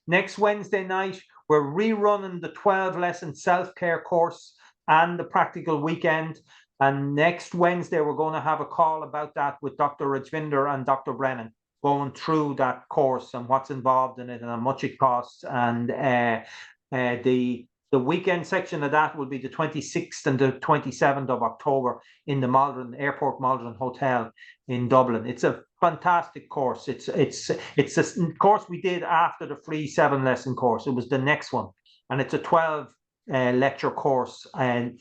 Next Wednesday night, we're rerunning the 12-lesson self-care course and the practical weekend. And next Wednesday, we're going to have a call about that with Dr. Rajvinder and Dr. Brennan, going through that course and what's involved in it and how much it costs. And the weekend section of that will be the 26th and the 27th of October in the Airport Maldron Hotel in Dublin. It's a fantastic course. It's a course we did after the free 7-lesson course. It was the next one, and it's a 12 lecture course and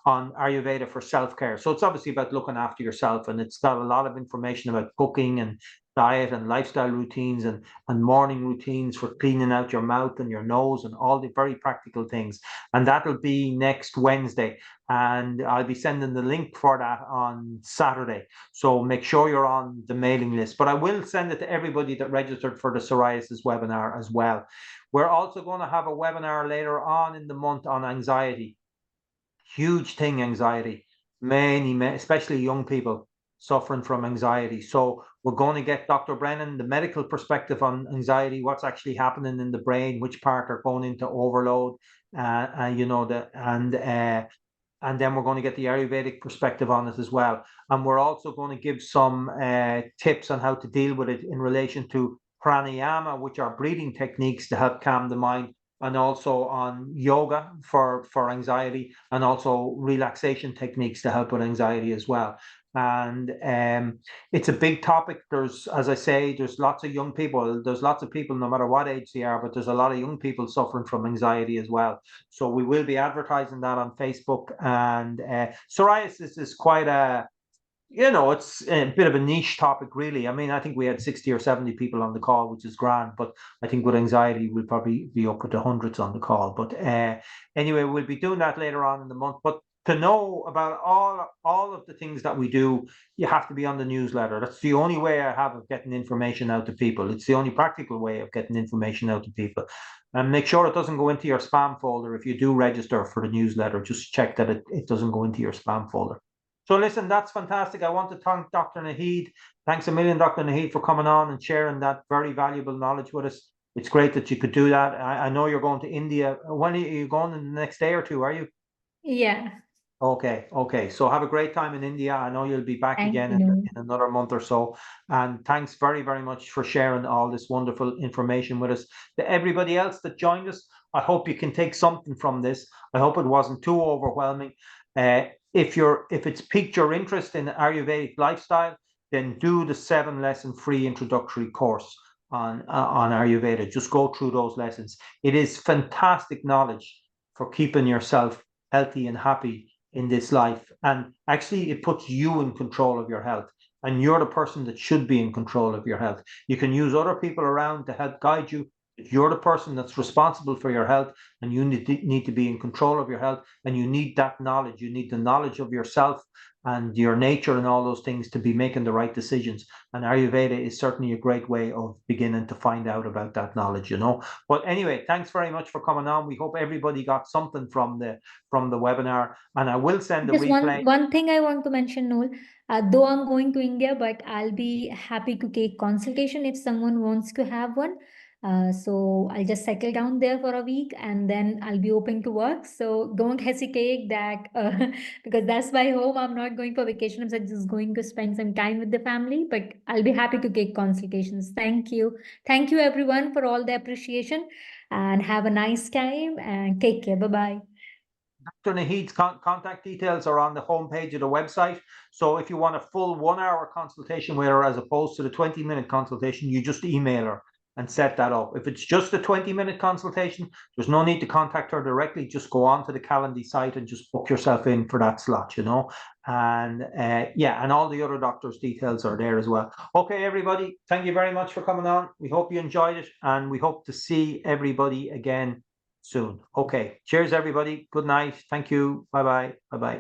on Ayurveda for self-care. So it's obviously about looking after yourself, and it's got a lot of information about cooking and diet and lifestyle routines and morning routines for cleaning out your mouth and your nose and all the very practical things. And that'll be next Wednesday. And I'll be sending the link for that on Saturday. So make sure you're on the mailing list. But I will send it to everybody that registered for the psoriasis webinar as well. We're also going to have a webinar later on in the month on anxiety. Huge thing, anxiety. Many, especially young people suffering from anxiety. So we're going to get Dr. Brennan, the medical perspective on anxiety, what's actually happening in the brain, which part are going into overload, and then we're going to get the Ayurvedic perspective on it as well. And we're also going to give some tips on how to deal with it in relation to pranayama, which are breathing techniques to help calm the mind, and also on yoga for anxiety, and also relaxation techniques to help with anxiety as well. And it's a big topic. There's, as I say, there's lots of young people. There's lots of people, no matter what age they are, but there's a lot of young people suffering from anxiety as well. So we will be advertising that on Facebook. And psoriasis is quite it's a bit of a niche topic, really. I mean, I think we had 60 or 70 people on the call, which is grand. But I think with anxiety, we'll probably be up to hundreds on the call. But anyway, we'll be doing that later on in the month. But to know about all of the things that we do, you have to be on the newsletter. That's the only way I have of getting information out to people. It's the only practical way of getting information out to people. And make sure it doesn't go into your spam folder. If you do register for the newsletter, just check that it doesn't go into your spam folder. So listen, that's fantastic. I want to thank Dr. Naheed. Thanks a million, Dr. Naheed, for coming on and sharing that very valuable knowledge with us. It's great that you could do that. I know you're going to India. When are you going in the next day or two, are you? Yeah. Okay. So have a great time in India. I know you'll be back again in another month or so. And thanks very, very much for sharing all this wonderful information with us. To everybody else that joined us, I hope you can take something from this. I hope it wasn't too overwhelming. If it's piqued your interest in Ayurvedic lifestyle, then do the 7-lesson free introductory course on Ayurveda. Just go through those lessons. It is fantastic knowledge for keeping yourself healthy and happy in this life. And actually, it puts you in control of your health. And you're the person that should be in control of your health. You can use other people around to help guide you. You're the person that's responsible for your health, and you need to be in control of your health, and you need that knowledge. You need the knowledge of yourself and your nature and all those things to be making the right decisions. And Ayurveda is certainly a great way of beginning to find out about that knowledge, But anyway, thanks very much for coming on. We hope everybody got something from the webinar, and I will send the replay. One thing I want to mention, Noel, though I'm going to India, but I'll be happy to take consultation if someone wants to have one. So I'll just settle down there for a week, and then I'll be open to work. So don't hesitate that because that's my home. I'm not going for vacation. I'm just going to spend some time with the family, but I'll be happy to take consultations. Thank you. Thank you everyone for all the appreciation, and have a nice time and take care. Bye-bye. Dr. Naheed's contact details are on the homepage of the website. So if you want a full 1-hour consultation with her as opposed to the 20-minute consultation, you just email her and set that up. If it's just a 20-minute consultation, there's no need to contact her directly. Just go on to the Calendly site and just book yourself in for that slot, And and all the other doctors' details are there as well. Okay, everybody, thank you very much for coming on. We hope you enjoyed it, and we hope to see everybody again soon. Okay, cheers, everybody. Good night. Thank you. Bye-bye. Bye-bye.